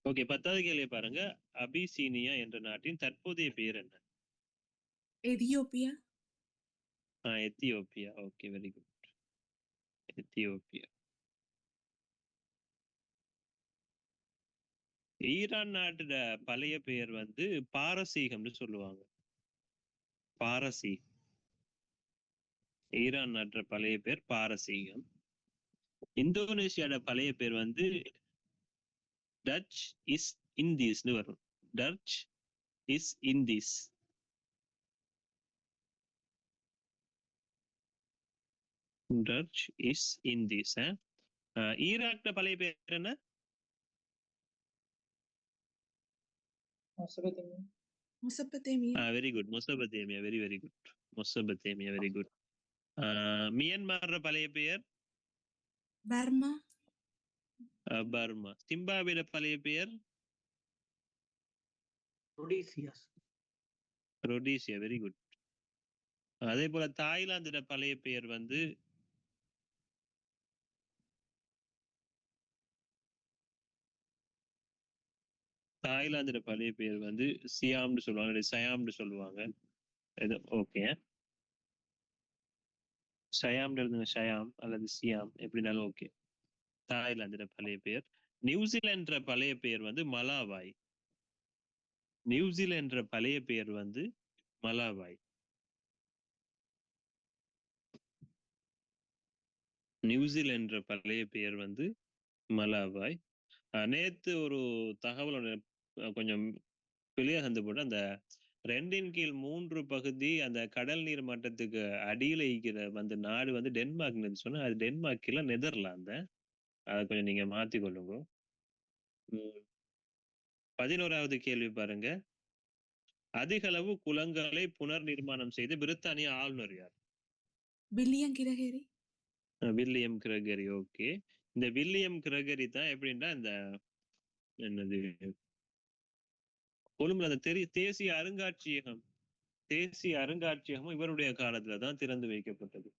ஓகே, 10வது கேள்வி பாருங்க. அபிசீனியா என்ற நாட்டின் தற்போதைய பெயர் என்ன? Ethiopia. Ethiopia. Okay, very good. Ethiopia. Iran நாட்டோட பழைய பெயர் வந்து பாரசீகம்னு சொல்லுவாங்க. பாரசீ. ஈரான் நாட்டோட பழைய பேர் பாரசீகம். இந்தோனேஷியாவோட பழைய பேர் வந்து டச் இஸ் இந்தீஸ்னு வரும். Dutch east Indies. Dutch east Indies. ஈராக்ட பழைய பேர் என்ன? Mesopotamia. Very good. Mesopotamia. Very very good. Mesopotamia. Very good. Myanmar பழைய பெயர் பர்மா. பர்மா. சிம்பாப்வேல பழைய பெயர் ரொடீசியா. Very good. அதே போல தாய்லாந்தோட பழைய பெயர் வந்து தாய்லாந்தோட பழைய பெயர் வந்து சியாம்னு சொல்லுவாங்க, சயாம்னு சொல்லுவாங்க. ஓகே, ஷயாம்னு எழுதுங்க. ஷயாம் அல்லது சியாம் எப்படினாலும் ஓகே. தாய்லாந்தோட பழைய பெயர். நியூசிலாந்து பழைய பெயர் வந்து மலாவாய். நியூசிலாந்து பழைய பெயர் வந்து மலாவாய். நியூசிலாந்து பழைய பெயர் வந்து மலாவாய். நேத்து ஒரு தகவல் கொஞ்சம் பிழையா தந்து போட்டு, அந்த 2/3 பகுதி அந்த கடல் நீர் மட்டத்துக்கு அடியில இருக்கிற அந்த நாடு வந்து டென்மார்க்னு சொன்னா, அது டென்மார்க் இல்ல, நெதர்லாந்து. அதை கொஞ்சம் நீங்க மாத்தி கொள்ளுங்க. 11வது கேள்வி பாருங்க. அதிக அளவு குளங்களை புனர் நிர்மாணம் செய்து பிரித்தானிய ஆளுநர் யார்? William Gregory. William Gregory. Okay, இந்த வில்லியம் கிரகரி தான் எப்படின்னா இந்த என்னது கொழும்புல அந்த தேசிய அருங்காட்சியகம் இவருடைய காலத்துல தான் திறந்து வைக்கப்பட்டது.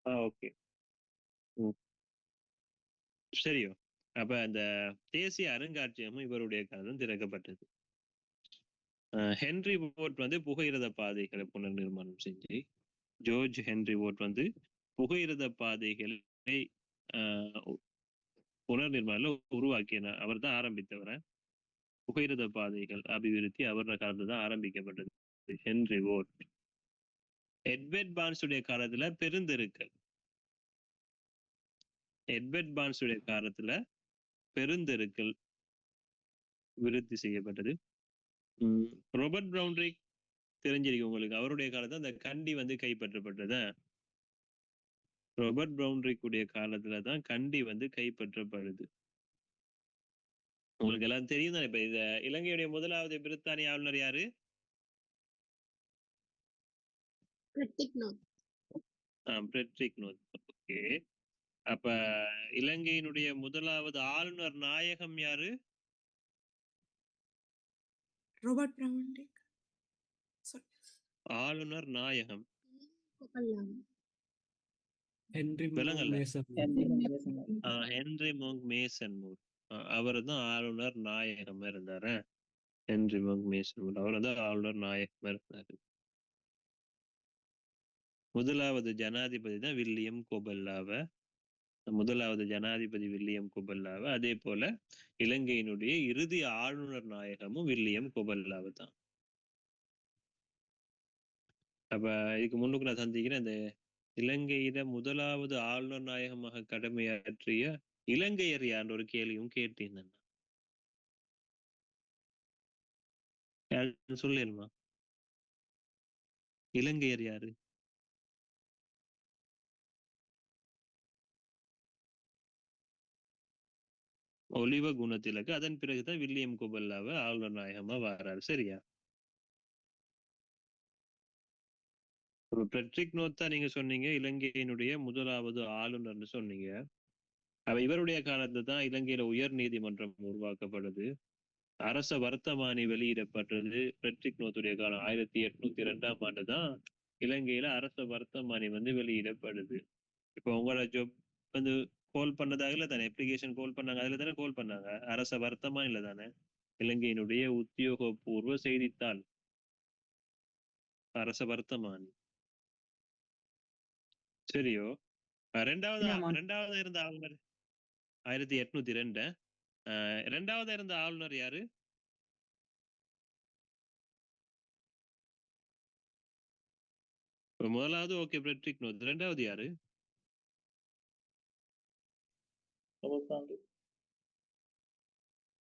ஓகே, சரியோ. அப்ப அந்த தேசிய அருங்காட்சியகம் இவருடைய காலம் திறக்கப்பட்டது. ஹென்ரி வோர்ட் வந்து புகையிரத பாதைகளை புனர் நிர்மாணம் செஞ்சு, ஜோர்ஜ் ஹென்ரி வோர்ட் வந்து புகையிரத பாதைகளை புனர் நிர்மாணம் உருவாக்கின. அவர் தான் ஆரம்பித்தவர. புகையிரத பாதைகள் அபிவிருத்தி அவரோட காலத்துல தான் ஆரம்பிக்கப்பட்டது. Henry word. எட்வர்ட் பார்ன்ஸுடைய காலத்துல பெருந்தெருக்கள். எட்வர்ட் பார்ன்ஸுடைய காலத்துல பெருந்தெருக்கள் விருத்தி செய்யப்பட்டது. ராபர்ட் பிரவுன்ரிக் தெரிஞ்சிருக்கு உங்களுக்கு. அவருடைய காலத்துல அந்த கண்டி வந்து கைப்பற்றப்பட்டது. ராபர்ட் பிரவுன்ரிக் உடைய காலத்துல தான் கண்டி வந்து கைப்பற்றப்படுது. உங்களுக்கு எல்லாம் தெரியும் தான். இப்ப இந்த இலங்கையுடைய முதலாவது பிரித்தானிய ஆளுநர் யாரு? Friedrich north. ஓகே, அப்ப இலங்கையினுடைய முதலாவது ஆளுநர் நாயகம் யாரு? ராபர்ட் பிரவுன்ரிக். ஆளுநர் நாயகம் ஹென்றி மோங்க் மேசன் மூர். அவர் தான் ஆளுநர் நாயகம் இருந்தாரு. ஹென்றி மோங்க் மேசன் மூர் அவர் தான் ஆளுநர் நாயகம் இருந்தாரு. முதலாவது ஜனாதிபதி தான் வில்லியம் கோபல்லாவை முதலாவது ஜனாதிபதி வில்லியம் கொபல்லாவை, அதே போல இலங்கையினுடைய இறுதி ஆளுநர் நாயகமும் வில்லியம் கொபல்லாவை தான். அப்ப இதுக்கு முன்னுக்கு நான் சந்திக்கிறேன், இந்த இலங்கையில முதலாவது ஆளுநர் நாயகமாக கடமையாற்றிய இலங்கையர் யார் ஒரு கேள்வியும் கேட்டேன். சொல்லிடுமா இலங்கையர் யாரு? ஒலிவ குணத்திலக்கு. அதன் பிறகுதான் வில்லியம் கொபல்லாவை ஆளுநர் நாயகமா வராரு. சரியா? பெட்ரிக் நோத்தா நீங்க சொன்னீங்க இலங்கையினுடைய முதலாவது ஆளுநர்னு சொன்னீங்க. அவ இவருடைய காலத்துல தான் இலங்கையில உயர் நீதிமன்றம் உருவாக்கப்படுது. அரச வர்த்தமானி வெளியிடப்பட்டது பெட்ரிக் நோத்துடைய காலம். 1802ஆம் ஆண்டு தான் இலங்கையில அரச வர்த்தமானி வெளியிடப்படுது. இப்போ உங்களோட ஜாப் கோல் பண்ணதாகல தானே, அப்ளிகேஷன் கோல் பண்ணாங்க, அதுல தானே கோல் பண்ணாங்க. அரச வர்த்தமானில தானே இலங்கையினுடைய உத்தியோகபூர்வ செய்தித்தாள் அரச வர்த்தமானி. சரியோ? ரெண்டாவது இருந்த ஆளுநர் 1802. ரெண்டாவது இருந்த ஆளுநர் யாரு? முதலாவது ஓகே பெட்ரிக் நோத். ரெண்டாவது யாரு?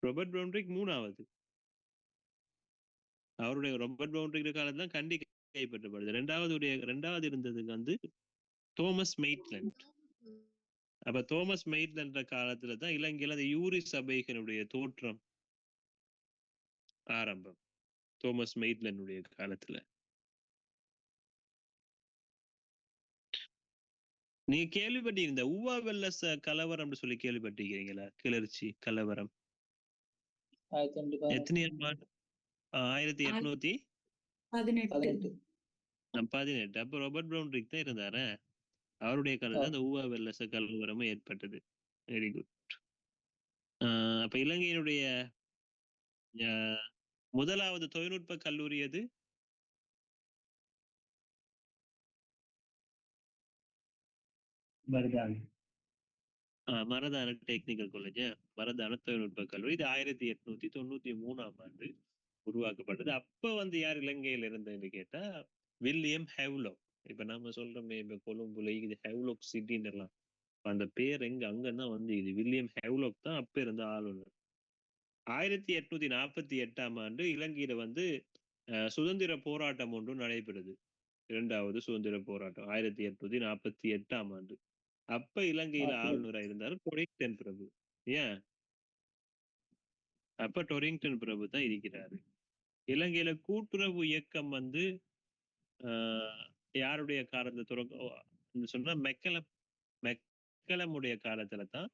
ராபர்ட் பிரவுன்ட்ரிக். மூணாவது அவருடைய ராபர்ட் பிரவுன்ட்ரிக் காலத்துல தான் கண்டி கைப்பற்றப்படுது. ரெண்டாவது இருந்ததுக்கு தோமஸ் மெய்ட்லண்ட். அப்ப தோமஸ் மெய்ட்லண்ட் காலத்துல தான் இலங்கையில அந்த யூரி சபைகளுடைய தோற்றம் ஆரம்பம். தோமஸ் மெய்ட்லண்டுடைய காலத்துல. நீங்க கேள்விப்பட்டீங்க ஊவா வெல்லஸ் கலவரம் சொல்லி கேள்விப்பட்டிருக்கீங்களா? கிளர்ச்சி கலவரம் எத்தனையாம் ஆண்டு? 1818. அப்ப ராபர்ட் பிரவுன்ட்ரிக் தான் இருந்தாரு. அவருடைய காலத்துல அந்த ஊவா வெல்லஸ் கலவரமும் ஏற்பட்டது. Very good. அப்ப இலங்கையினுடைய முதலாவது தொழில்நுட்ப கல்லூரி எது? மரதான டெக்னிக்கல் காலேஜ், மரதான தொழில்நுட்ப கல்லூரி. இது 1893ஆம் ஆண்டு உருவாக்கப்பட்டது. அப்ப யார் இலங்கையில இருந்ததுன்னு கேட்டா வில்லியம் ஹெவ்லாக். இப்ப நாம சொல்றோமே இப்ப கொழும்புல இது ஹெவ்லாக் சிட்டின்னு எல்லாம், அந்த பேர் அங்கன்னா இது வில்லியம் ஹெவ்லாக் தான் அப்ப இருந்த ஆளுநர். 1848ஆம் ஆண்டு இலங்கையில சுதந்திர போராட்டம் ஒன்று நடைபெறுது. இரண்டாவது சுதந்திர போராட்டம் 1848ஆம் ஆண்டு. அப்ப இலங்கையில ஆளுநரா இருந்தாரு டொரிங்டன் பிரபு. ஏன்? அப்ப டொரிங்டன் பிரபு தான் இருக்கிறாரு. இலங்கையில கூட்டுறவு இயக்கம் யாருடைய காலத்துல சொன்னா மெக்கலமுடைய காலத்துல தான்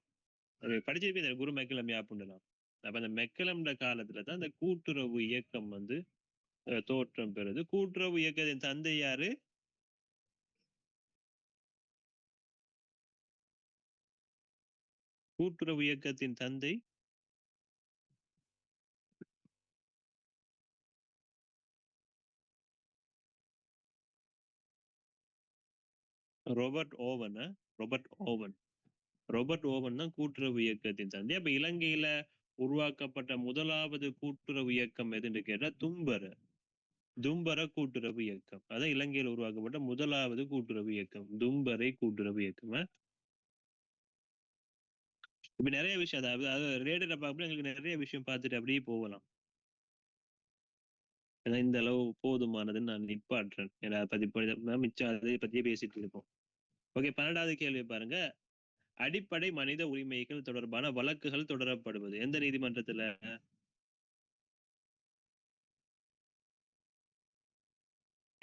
படிச்சிருப்பீங்க. குரு மெக்கலம் யாப்புண்டலாம். அப்ப அந்த மெக்கலம்ட காலத்துல தான் இந்த கூட்டுறவு இயக்கம் தோற்றம் பெறுது. கூட்டுறவு இயக்கத்தின் தந்தை யாரு? கூட்டுறவு இயக்கத்தின் தந்தை ராபர்ட் ஓவன். ராபர்ட் ஓவன் தான் கூட்டுறவு இயக்கத்தின் தந்தை. அப்ப இலங்கையில உருவாக்கப்பட்ட முதலாவது கூட்டுறவு இயக்கம் எதுன்னு கேட்டா தும்பர கூட்டுறவு இயக்கம். அதான் இலங்கையில் உருவாக்கப்பட்ட முதலாவது கூட்டுறவு இயக்கம், தும்பரை கூட்டுறவு இயக்கம். இப்ப நிறைய விஷயம் அதாவது ரேடியோல பார்க்கும்போது எங்களுக்கு நிறைய விஷயம் பார்த்துட்டு அப்படியே போகலாம். ஏன்னா இந்த அளவு போதுமானதுன்னு நான் நிப்பாட்டுறேன். ஏன்னா மிச்சம் அதை பத்தியே பேசிட்டு இருக்கோம். ஓகே, 12வது கேள்வி பாருங்க. அடிப்படை மனித உரிமைகள் தொடர்பான வழக்குகள் தொடரப்படுவது எந்த நீதிமன்றத்துல?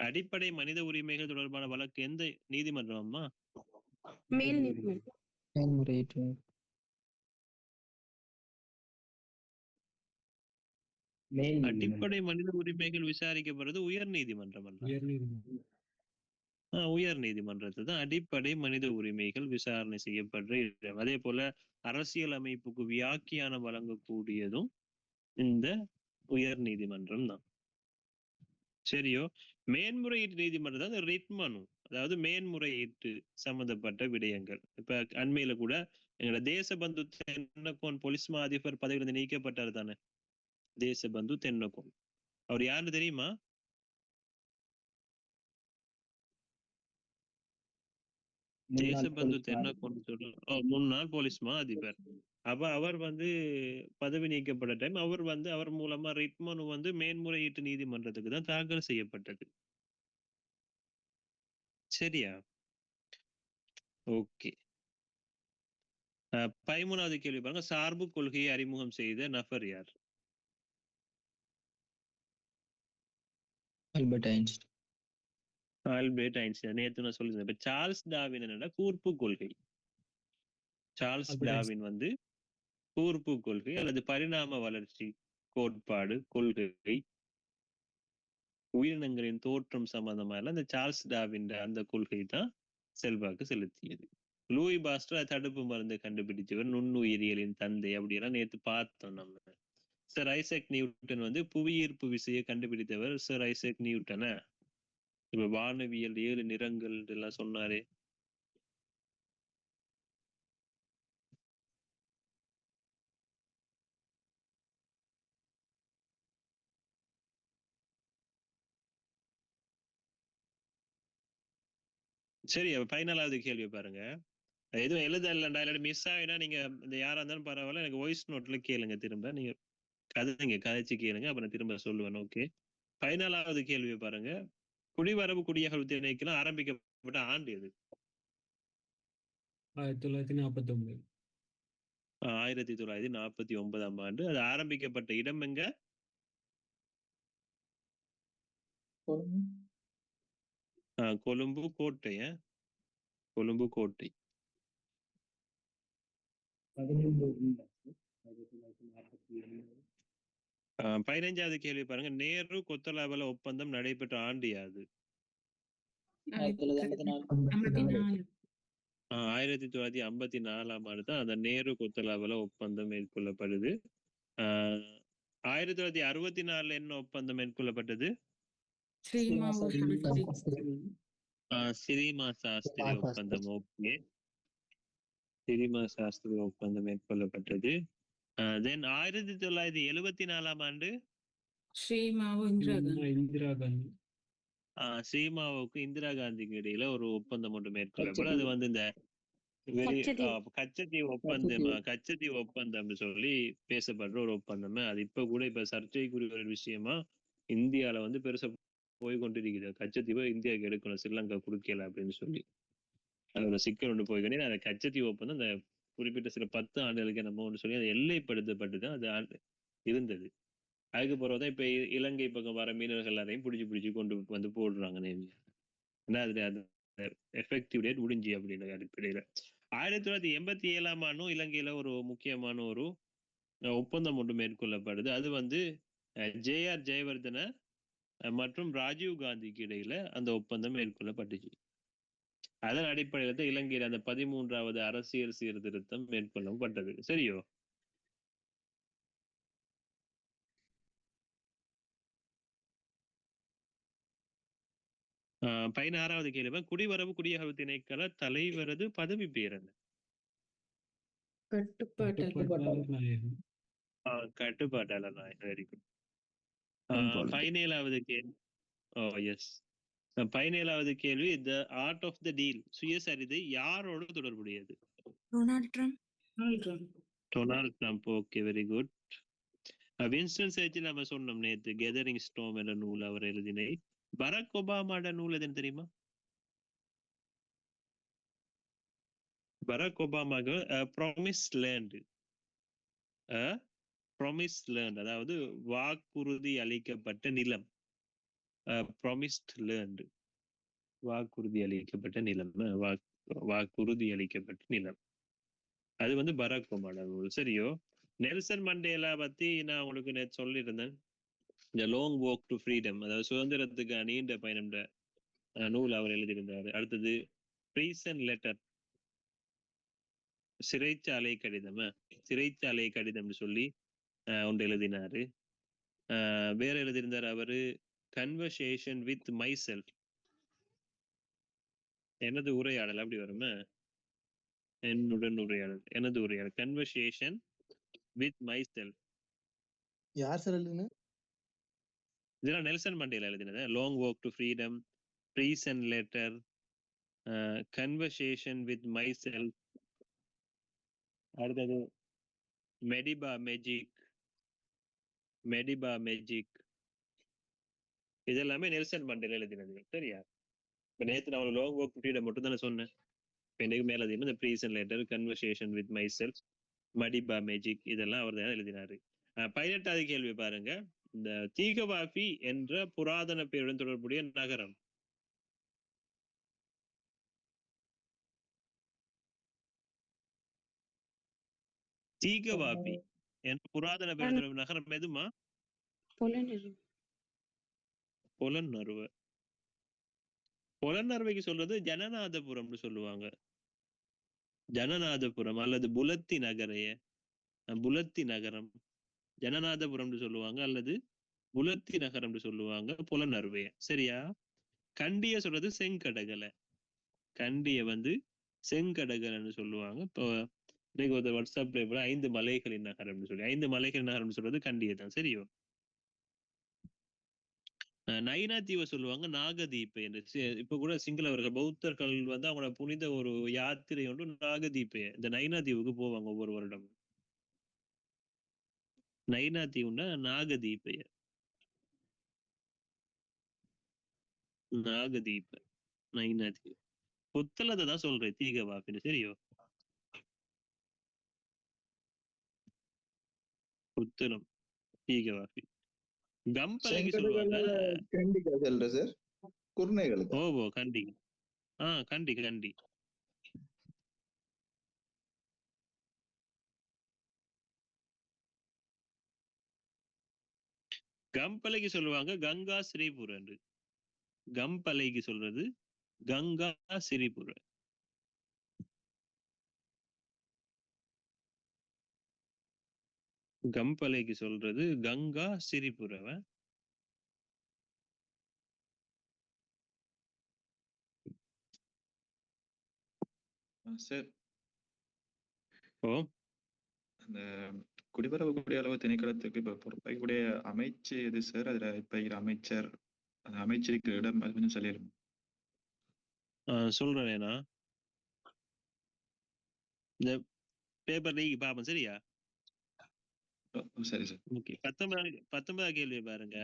அடிப்படை மனித உரிமைகள் தொடர்பான வழக்கு எந்த நீதிமன்றம்மா? மேல் நீதிமன்றம். அடிப்படை மனித உரிமைகள் விசாரிக்கப்படுறது உயர் நீதிமன்றம் அல்ல. உயர் நீதிமன்றத்தில் தான் அடிப்படை மனித உரிமைகள் விசாரணை செய்யப்படுற இடம். அதே போல அரசியல் அமைப்புக்கு வியாக்கியானம் வழங்கக்கூடியதும் இந்த உயர் நீதிமன்றம் தான். சரியோ? மேன்முறையீட்டு நீதிமன்றம் தான் ரிட் மனு. அதாவது மேன்முறையீட்டு சம்பந்தப்பட்ட விடயங்கள். இப்ப அண்மையில கூட எங்களோட தேசபந்து தென்னகோன் போலீஸ் மா அதிபர் பதவியிலிருந்து நீக்கப்பட்டார் தானே, தேசபந்து தென்னகோன். அவர் யாருன்னு தெரியுமா? தேசபந்து தென்னகோன் முன்னாள் போலீஸ் மா அதிபர். அப்ப அவர் பதவி நீக்கப்பட்ட டைம் அவர் மூலமா ரிட் மனு மேன்முறையீட்டு நீதிமன்றத்துக்கு தான் தாக்கல் செய்யப்பட்டது. சரியா? ஓகே. 13வது கேள்வி பாருங்க. சார்பு கொள்கையை அறிமுகம் செய்த நபர் யார்? Albert Einstein. Albert Einstein. நேத்து நான் சொல்லியிருந்தேன். இப்ப சார்ல்ஸ் டார்வின் என்னன்னா கூர்ப்பு கொள்கை. சார்ல்ஸ் டார்வின் கூர்ப்பு கொள்கை அல்லது பரிணாம வளர்ச்சி கோட்பாடு கொள்கை உயிரினங்களின் தோற்றம் சம்பந்தமாக இந்த சார்ல்ஸ் டார்வின் அந்த கொள்கை தான் செல்வாக்கு செலுத்தியது. லூயி பாஸ்டர் தடுப்பு மருந்து கண்டுபிடிச்சவர், நுண்ணுயிரியலின் தந்தை அப்படியெல்லாம் நேத்து பார்த்தோம் நம்ம. சர் ஐசக் நியூட்டன் புவியீர்ப்பு விசையை கண்டுபிடித்தவர் சர் ஐசக் நியூட்டனா. இப்ப வானவியல் 7 நிறங்கள் எல்லாம் சொன்னாரே, சரி. 14வது கேள்வி பாருங்க. எதுவும் எழுத இல்லைண்டா, இல்லாட்டி மிஸ் ஆகினா நீங்க இந்த யாரா இருந்தாலும் பரவாயில்ல, எனக்கு வாய்ஸ் நோட்ல கேளுங்க. திரும்ப நீங்க கதைச்சு கேளுங்க, அப்புறம் திரும்ப சொல்லுவேன். ஓகே. 14வது கேள்வி பாருங்க. குடிவரவு குடியகல்வு திணைக்களம் ஆரம்பிக்கப்பட்ட ஆண்டு எது? 1949. 1949ஆம் ஆண்டு. அது ஆரம்பிக்கப்பட்ட இடம் எங்க? கொழும்பு கோட்டை. கொழும்பு கோட்டை. 15வது கேள்வி பாருங்க. நேரு கொத்தலாவல ஒப்பந்தம் நடைபெற்ற ஆண்டு யாது? 1954ஆம் ஆண்டு தான் அந்த நேரு கொத்தலாவல ஒப்பந்தம் மேற்கொள்ளப்படுது. 1964 என்ன ஒப்பந்தம் மேற்கொள்ளப்பட்டது? ஸ்ரீமா சிரிமா சாஸ்திரி ஒப்பந்தம். ஓகே, சிரிமா சாஸ்திரி ஒப்பந்தம் மேற்கொள்ளப்பட்டது. தென் 1974ஆம் ஆண்டு இந்திரா காந்தி. சீமாவுக்கு இந்திரா காந்திக்கு இடையில ஒரு ஒப்பந்தம் ஒன்று மேற்கொள்ளப்படும். அது இந்த கச்சத்தீவு ஒப்பந்தம். கச்சத்தீவு ஒப்பந்தம் சொல்லி பேசப்படுற ஒரு ஒப்பந்தம். அது இப்ப கூட சர்ச்சைக்குரிய ஒரு விஷயமா இந்தியால பெருசா போய் கொண்டிருக்குது. கச்சத்தீவை இந்தியாவுக்கு எடுக்கணும், ஸ்ரீலங்கா குடுக்கல அப்படின்னு சொல்லி அது ஒரு சிக்கல் ஒன்று போய்கொண்டே. அந்த கச்சத்தீவு ஒப்பந்தம் அந்த குறிப்பிட்ட சில 10 ஆண்டுகளுக்கு நம்ம ஒன்று சொல்லி அது எல்லைப்படுத்தப்பட்டுதான் அது இருந்தது. அதுக்கு பிறகுதான் இப்ப இலங்கை பக்கம் வர மீனவர்கள் எல்லாரையும் பிடிச்சு கொண்டு போடுறாங்க நேர்மையா. ஏன்னா அதுல அந்த எஃபெக்டிவ் டேட் முடிஞ்சு அப்படின்ற அடிப்படையில 1987ஆம் ஆண்டும் இலங்கையில ஒரு முக்கியமான ஒரு ஒப்பந்தம் ஒன்று மேற்கொள்ளப்படுது. அது ஜே.ஆர். ஜெயவர்தன மற்றும் ராஜீவ் காந்திக்கு இடையில அந்த ஒப்பந்தம் மேற்கொள்ளப்பட்டுச்சு. அதன் அடிப்படையில தான் இலங்கையில அந்த 13வது அரசியல் சீர்திருத்தம் மேற்கொள்ளப்பட்டது. சரியோ? ஆ 16வது கேள்வி. குடிவரவு குடியகல்வு திணைக்கள தலைவரது பதவி பேர் என்ன? கட்டுப்பாட்டாளர் நாயகம். கட்டுப்பாட்டாளர் நாயகம். Very good. 17வது கேள்வி. எஸ். 17வது கேள்வி. The art of the deal, சுயசரிதை யாரோடு தொடர்புடையது? Donald Trump. Okay, very good. Winston Churchill நம்ம சொன்னோம் நேத்து, கெதரிங் ஸ்டோம் என்ற நூல் அவர் எழுதினை. பராக் ஒபாமாட நூல் எதுன்னு தெரியுமா? பராக் ஒபாமாக்கு ப்ராமிஸ்ட் லேண்ட், அதாவது வாக்குறுதி அளிக்கப்பட்ட நிலம். ப்ராமிஸ்ட் லேண்ட், வாக்குறுதி அளிக்கப்பட்ட நிலம். வாக்குறுதி அளிக்கப்பட்ட நிலம். அது பராக் ஒபாமா நூல். சரியோ? நெல்சன் மண்டேலா பத்தி நான் உங்களுக்கு நேற்று சொல்லியிருந்தேன். இந்த லாங் வாக் டு ஃப்ரீடம், அதாவது சுதந்திரத்துக்கு நீண்ட பயணம் நூல் அவர் எழுதியிருந்தாரு. அடுத்தது ப்ரீசன் லெட்டர், சிறைச்சாலை கடிதம் சொல்லி ஒன்று எழுதினாரு. வேற எழுதியிருந்தார் அவரு கன்வர்சேஷன் வித் மை செல்ஃப். எனது உரையாடல் அப்படி வருமா? என்னுடன் உரையாடல், எனது உரையாடல், கன்வர்சேஷன் வித் மை செல்ஃப். யார் சார் எழுதுன? இதெல்லாம் நெல்சன் மண்டேலா எழுதினது. Long walk to freedom, prison letter, conversation with my self, அடுத்தது மெடிபா மேஜிக், மெடிபா மேஜிக், இதெல்லாமே நெல்சன் மண்டேலா எழுதினது. சரியா? இப்போ நேற்று நான் லாங் வாக் டு ஃப்ரீடம் மட்டும் தானே சொன்னேன். இப்போ எனக்கு மேலே அதிகமாக இந்த prison letter, conversation with myself, Madiba magic இதெல்லாம் அவர் தான் எழுதினாரு. 18வது கேள்வி பாருங்க. இந்த தீகவாபி என்ற புராதன பெயருடன் தொடர்புடைய நகரம். தீகவாபி என்ற புராதன பெயருடன் தொடர்புடைய நகரம் எதுமா? புலனறுவ. புலனறுவைக்கு சொல்றது ஜனநாதபுரம்னு சொல்லுவாங்க. ஜனநாதபுரம் அல்லது புலத்தி நகரைய, புலத்தி நகரம், ஜனநாதபுரம்னு சொல்லுவாங்க அல்லது புலத்தி நகரம்னு சொல்லுவாங்க புலனறுவைய. சரியா? கண்டிய சொல்றது செங்கடகலை. கண்டிய வந்து செங்கடகலைன்னு சொல்லுவாங்க. இப்போ இன்னைக்கு ஒரு வாட்ஸ்அப்ல கூட 5 மலைகளின் நகரம்னு சொல்லி, 5 மலைகளின் நகரம்னு சொல்றது கண்டிய தான். சரியோ? நைனா தீவை சொல்லுவாங்க நாகதீபை என்று. இப்ப கூட சிங்களவர்கள் பௌத்தர்கள் வந்து அவங்களோட புனித ஒரு யாத்திரை ஒன்று நாகதீபை, இந்த நைனா தீவுக்கு போவாங்க ஒவ்வொரு வருடம். நைனா தீவுன்னா நாகதீபை, நாகதீப, நைனா தீவு. புத்தளத்தை தான் சொல்றேன் தீகவாபின்னு. சரியோ? புத்தளம், தீகவாபி. கம்பலைக்கு சொல்லுவாங்க கண்டிக்கா சொல்ற சார், குர்ணைகளுக்கு. ஓ கண்டி. கண்டி கண்டி. கம்பலைக்கு சொல்லுவாங்க கங்கா ஸ்ரீபுர என்று. கம்பலைக்கு சொல்றது கங்கா சிரிபுர. கம்பலைக்கு சொல்றது கங்கா சிரிபுரவ. சார், ஓ அந்த குடிபரவக்கூடிய அளவு திணைக்களத்துக்கு இப்ப பொறுப்பாகக்கூடிய அமைச்சு எது சார்? அதுல இப்ப அமைச்சர், அந்த அமைச்சருக்கு இடம் அது கொஞ்சம் சொல்லிடுங்க. சொல்றேனா இந்த பேப்பர் நீக்கி பாப்போம். சரியா? சரி சார். ஓகே. 19வது கேள்வி பாருங்க.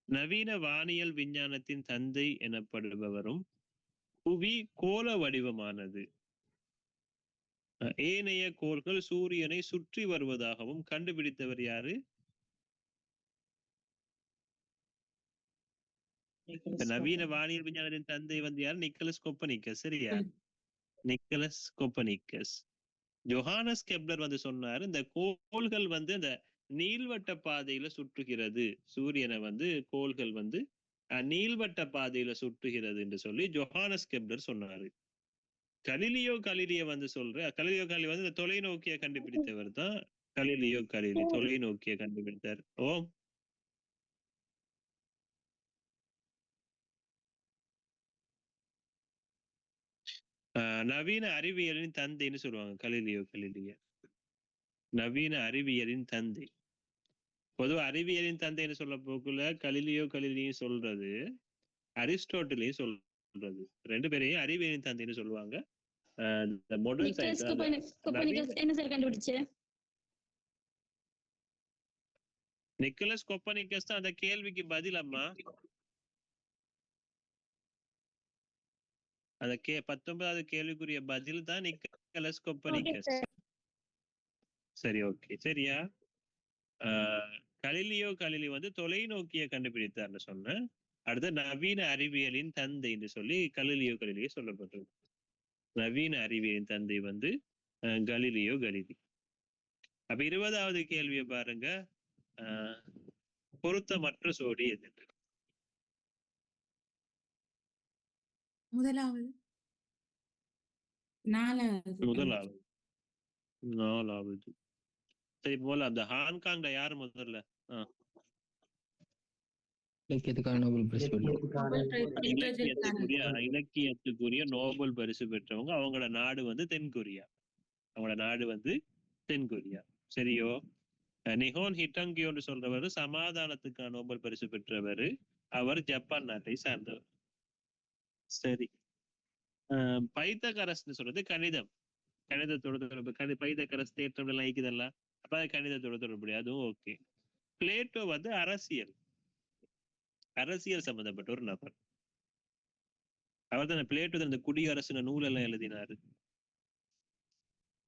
நவீன வானியல் விஞ்ஞானத்தின் தந்தை எனப்படுபவரும் புவி கோள வடிவமானது, ஏனைய கோள்கள் சூரியனை சுற்றி வருவதாகவும் கண்டுபிடித்தவர் யாரு? நவீன வானியல் விஞ்ஞானத்தின் தந்தை வந்து யாரு? Nicolaus Copernicus. சரியா? Nicolaus Copernicus. ஜோஹானஸ் கெப்லர் வந்து சொன்னாரு, இந்த கோள்கள் வந்து இந்த நீள்வட்ட பாதையில சுற்றுகிறது, சூரியனை வந்து கோள்கள் வந்து நீள்வட்ட பாதையில சுற்றுகிறது என்று சொல்லி ஜோஹானஸ் கெப்லர் சொன்னாரு. கலிலியோ கலிலிய வந்து கலிலியோ கலிலி வந்து இந்த தொலைநோக்கியை கண்டுபிடித்தவர் தான் கலிலியோ கலிலி. தொலைநோக்கியை கண்டுபிடித்தார். நவீன அறிவியலின் தந்தைன்னு சொல்லுவாங்க கலிலியோ கலிலிய. நவீன அறிவியலின் தந்தை. பொதுவா அறிவியலின் தந்தைன்னு சொல்ல போக்குள்ள கலிலியோ கலிலியும் சொல்றது, அரிஸ்டோட்டிலையும் சொல்றது. 2 பேரையும் அறிவியலின் தந்தைன்னு சொல்லுவாங்க. நிக்கலஸ் கோப்பர்னிக்கஸ் தான் அந்த கேள்விக்கு பதில் அம்மா. அந்த 19வது கேள்விக்குரிய பதில் தான் நிக்கலஸ் கோப்பர்னிக்கஸ். சரி, ஓகே. சரியா? கலிலியோ கலிலி வந்து தொலைநோக்கியை கண்டுபிடித்தார்னு சொன்னேன். அடுத்து நவீன அறிவியலின் தந்தை என்று சொல்லி கலிலியோ கலிலியோ சொல்லப்பட்டிருக்கு. நவீன அறிவியலின் தந்தை வந்து கலிலியோ கலிலி. அப்ப 20வது கேள்வியை பாருங்க. பொருத்தமற்ற சோடி எது? முதலாவது. 4வது. சரி, போல அந்த ஹாங்காங்ல யாரு முதல்ல? இலக்கியத்துக்கான நோபல் பரிசு இலக்கியத்துக்குரிய நோபல் பரிசு பெற்றவங்க அவங்களோட நாடு வந்து தென்கொரியா. அவங்களோட நாடு வந்து தென்கொரியா. சரியோ? நிஹோன் ஹிட்டங்கியோன்னு சொல்றவர் சமாதானத்துக்கான நோபல் பரிசு பெற்றவர். அவர் ஜப்பான் நாட்டை சார்ந்தவர். சரி. பைத்தகரஸ்ன்னு சொல்றது கணிதம். கணிதத்தோட தொடர்பு. பைத்தகரஸ் தேற்றம் எல்லாம் இருக்குதல்ல, அப்ப அது கணிதத்தோட தொடர்புடைய, அதுவும் ஓகே. பிளேட்டோ வந்து அரசியல் சம்பந்தப்பட்ட ஒரு நபர். அவர் தான் பிளேட்டோ இந்த குடியரசு நூல் எல்லாம் எழுதினாரு.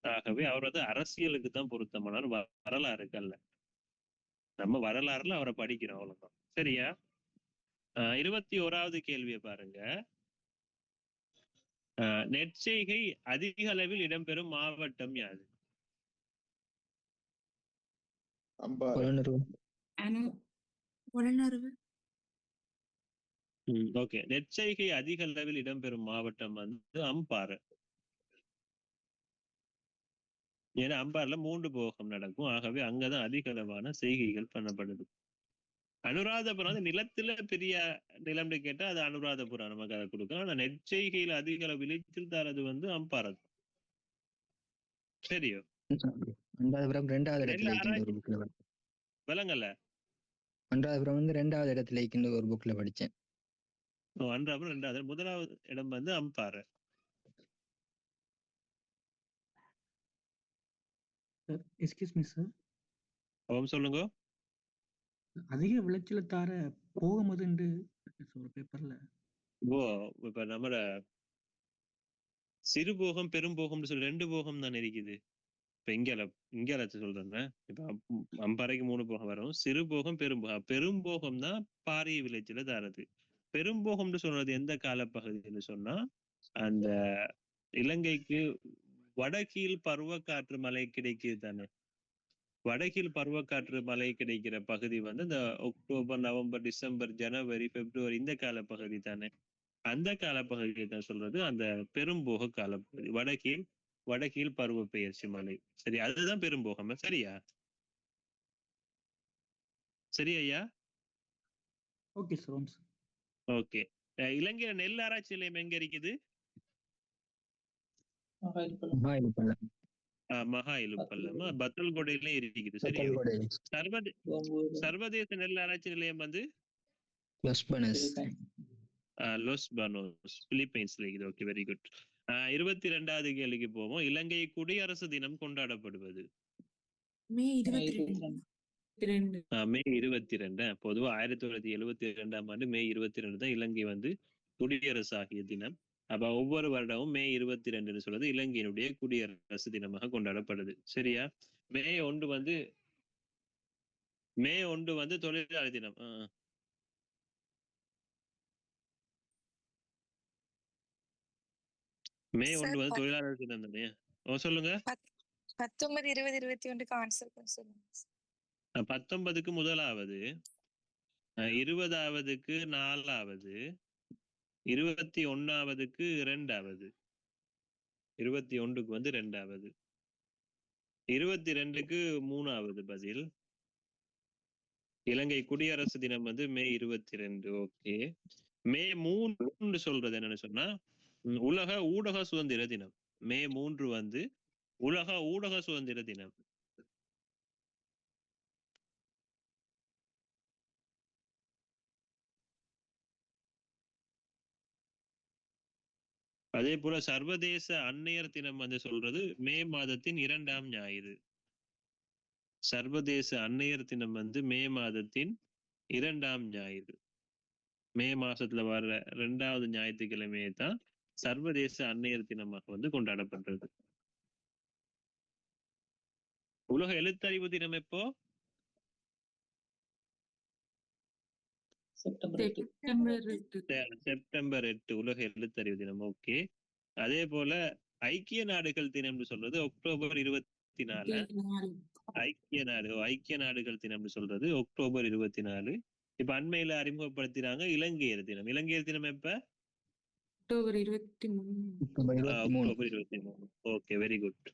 ஆகவே அவர் வந்து அரசியலுக்கு தான் பொருத்தமானார், வரலாறுக்கு அல்ல. நம்ம வரலாறுல அவரை படிக்கிறோம், அவ்வளவுதான். சரியா? 21வது கேள்வியை பாருங்க. நெற்செய்கை அதிக அளவில் இடம்பெறும் மாவட்டம் யாது? ஓகே. நெற்செய்கை அதிக அளவில் இடம்பெறும் மாவட்டம் வந்து அம்பாறை. ஏன்னா அம்பாறுல 3 போகம் நடக்கும். ஆகவே அங்கதான் அதிக அளவான செய்கைகள் பண்ணப்படுது. அனுராதபுரம் வந்து நிலத்துல பெரிய நிலம்னு கேட்டா அது அனுராதபுரம் நமக்கு அதை கொடுக்கும். ஆனா நெற்செய்கையில அதிக அளவு விளைச்சல் தரது வந்து அம்பாறை. சரியோ? விலங்கல்ல. அன்றாதபுரம் வந்து 2வது இடத்துல இருக்கின்ற ஒரு புக்ல படிச்சேன். அன்றாபுரம் 2வது, முதலாவது இடம் வந்து அம்பாறை. Excuse me sir. சொல்லுங்க. அதிக விளைச்சல தார போகும்போது பேப்பர்ல இப்ப நம்ம சிறு போகம் பெரும் போகம்னு சொல்லி 2 போகம் தான் இருக்குது. இப்ப இங்க சொல்றேன். இப்ப அம்பாறைக்கு 3 போகம் வரும். சிறு போகம் பெரும் போகம். பெரும் போகம் தான் பாரிய விளைச்சல தாரது. பெரும்போகம்னு சொல்றது எந்த காலப்பகுதின்னு சொன்னா அந்த இலங்கைக்கு வடகீழ் பருவக்காற்று மழை கிடைக்குது தானே. வடகீழ் பருவக்காற்று மழை கிடைக்கிற பகுதி வந்து இந்த அக்டோபர், நவம்பர், டிசம்பர், ஜனவரி, பிப்ரவரி இந்த காலப்பகுதி தானே. அந்த காலப்பகுதியை தான் சொல்றது அந்த பெரும்போக காலப்பகுதி. வடகீழ் பருவ பெயர்ச்சி மழை. சரி, அதுதான் பெரும்போகம். சரியா? சரி ஐயா? Okay sir. ஓகே. இலங்கையில நெல் ஆராய்ச்சி நிலையம் எங்க இருக்குது? மகா இலுப்பள்ளம் பத்தல்கொடையில இருக்குது. சரி. சர்வதேச நெல் ஆராய்ச்சி நிலையம் வந்து லாஸ் பானோஸ், பிலிப்பைன்ஸ்ல இருக்குது. Okay, very good. 22வது கேள்விக்கு போவோம். இலங்கை குடியரசு தினம் கொண்டாடப்படுவது மே 22. பொதுவா 1972ஆம் ஆண்டு மே 22 தான் இலங்கை வந்து குடியரசு ஆகிய தினம். அப்ப ஒவ்வொரு வருடமும் மே 22 சொல்றது இலங்கையினுடைய குடியரசு தினமாக கொண்டாடப்படுது. சரியா? மே 1 வந்து தொழிலாளர் தினம். மே 1 வந்து தொழிலாளர் தினம் தானே. சொல்லுங்க. 19, 20, 21க்கு ஆன்சர் சொல்லுங்க. 19க்கு முதலாவது, 20வதுக்கு 4வது, 21வதுக்கு 2வது, 21க்கு வந்து 2வது, 22க்கு 3வது பதில். இலங்கை குடியரசு தினம் வந்து மே 22. ஓகே. மே 3 சொல்றது என்னன்னு சொன்னா உலக ஊடக சுதந்திர தினம். மே 3 வந்து உலக ஊடக சுதந்திர தினம். அதே போல சர்வதேச அன்னையர் தினம் வந்து சொல்றது மே மாதத்தின் 2ஆம் ஞாயிறு. சர்வதேச அன்னையர் தினம் வந்து மே மாதத்தின் 2ஆம் ஞாயிறு. மே மாசத்துல வர்ற 2வது ஞாயிற்றுக்கிழமையை தான் சர்வதேச அன்னையர் தினமாக வந்து கொண்டாடப்படுறது. உலக எழுத்தறிவு தினம் எப்போ? செப்டம்பர் 8 உலக எழுத்தறிவு தினம். ஓகே. அதே போல ஐக்கிய நாடுகள் தினம்னு சொல்றது அக்டோபர் 24. ஐக்கிய நாடுகள் தினம்னு சொல்றது அக்டோபர் 24. இப்ப அண்மையில அறிமுகப்படுத்தினாங்க இலங்கையர் தினம். இலங்கையர் தினம் எப்ப? அக்டோபர் 23. Okay, very good.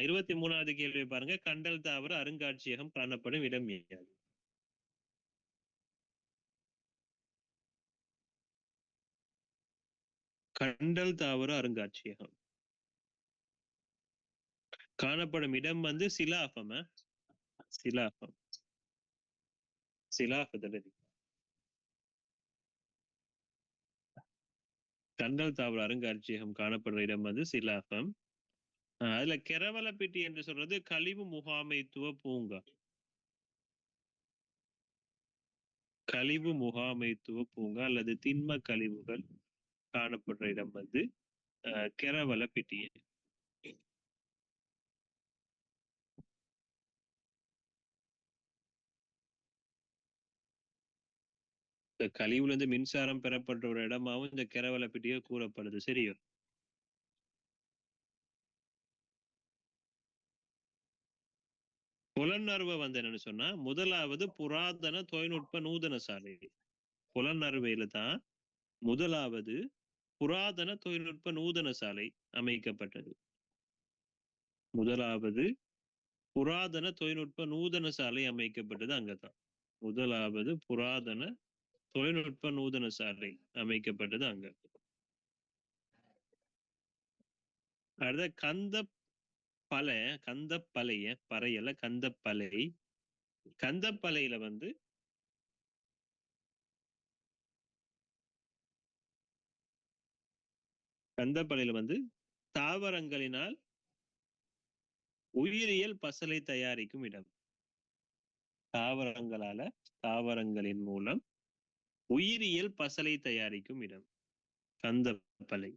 23வது கேள்வி பாருங்க. கண்டல் தாவர அருங்காட்சியகம் காணப்படும் இடம் யாது? கண்டல் தாவர அருங்காட்சியகம். காணப்படும் இடம் வந்து சிலாபம். சிலாபம் சிலாபத்துல இருக்கு. கண்டல் தாவர அருங்காட்சியகம் காணப்படுற இடம் வந்து சிலாபம். அதுல கெரவலப்பிட்டி என்று சொல்றது கழிவு முகாமைத்துவ பூங்கா. கழிவு முகாமைத்துவ பூங்கா அல்லது திண்ம கழிவுகள் காணப்படுற இடம் வந்து கெரவலப்பிட்டி. இந்த கழிவுல இருந்து மின்சாரம் பெறப்பட்ட ஒரு இடமாவும் இந்த கெரவலப்பிட்டியை கூறப்படுது. சரியோ? புலனறுவை வந்து என்னன்னு சொன்னா முதலாவது புராதன தொழில்நுட்ப நூதன சாலை. புலனறுவையில தான் முதலாவது புராதன தொழில்நுட்ப நூதன சாலை அமைக்கப்பட்டது. முதலாவது புராதன தொழில்நுட்ப நூதன சாலை அமைக்கப்பட்டது அங்கதான். முதலாவது புராதன தொழில்நுட்ப நூதன சாலை அமைக்கப்பட்டது அங்க. அடுத்த கந்தப்பலைய பறையல கந்தப்பலை. கந்தப்பலையில வந்து தாவரங்களினால் உயிரியல் பசலை தயாரிக்கும் இடம். தாவரங்களின் மூலம் உயிரியல் பசலை தயாரிக்கும் இடம் கந்தப்பலை.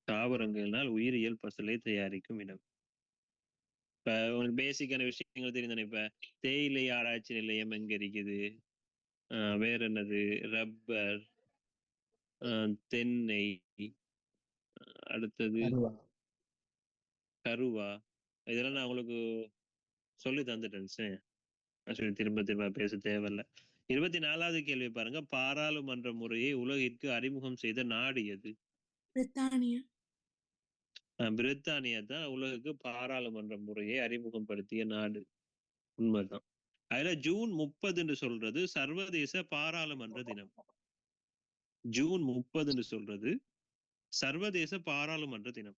தாவரங்களினால் உயிரியல் பசலை தயாரிக்கும் இடம். இப்ப உங்களுக்கு பேசிக்கான விஷயங்கள் தெரியும் தானே. இப்ப தேயிலை ஆராய்ச்சி நிலையம் எங்க இருக்குது, வேற என்னது, ரப்பர், தென்னை, அடுத்தது கருவா. இதெல்லாம் நான் உங்களுக்கு சொல்லி தந்துட்டேன். சொல்லி திரும்ப பேச தேவையில்ல. 24வது கேள்வி பாருங்க. பாராளுமன்ற முறையை உலகிற்கு அறிமுகம் செய்த நாடு எது? பிரித்தானியா. பிரித்தானியா தான் உலகுக்கு பாராளுமன்ற முறையை அறிமுகப்படுத்திய நாடு. உண்மைதான். அதுல ஜூன் 30 சொல்றது சர்வதேச பாராளுமன்ற தினம். ஜூன் 30 சொல்றது சர்வதேச பாராளுமன்ற தினம்.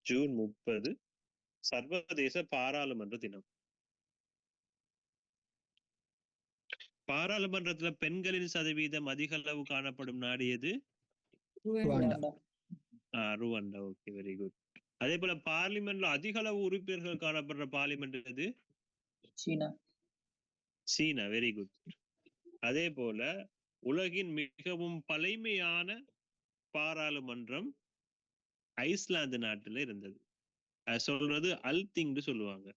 ஜூன் 30 சர்வதேச பாராளுமன்ற தினம். பாராளுமன்றத்துல பெண்களின் சதவீதம் அதிக அளவு காணப்படும் நாடு எது? ருவாண்டா. Okay, very good. அதே போல பார்லிமெண்ட்ல அதிக அளவு உறுப்பினர்கள் காணப்படுற பார்லிமெண்ட் எது? சீனா. Very good. அதே போல உலகின் மிகவும் பழைமையான பாராளுமன்றம் ஐஸ்லாந்து நாட்டுல இருந்தது. அது சொல்றது அல்திங்னு சொல்லுவாங்க.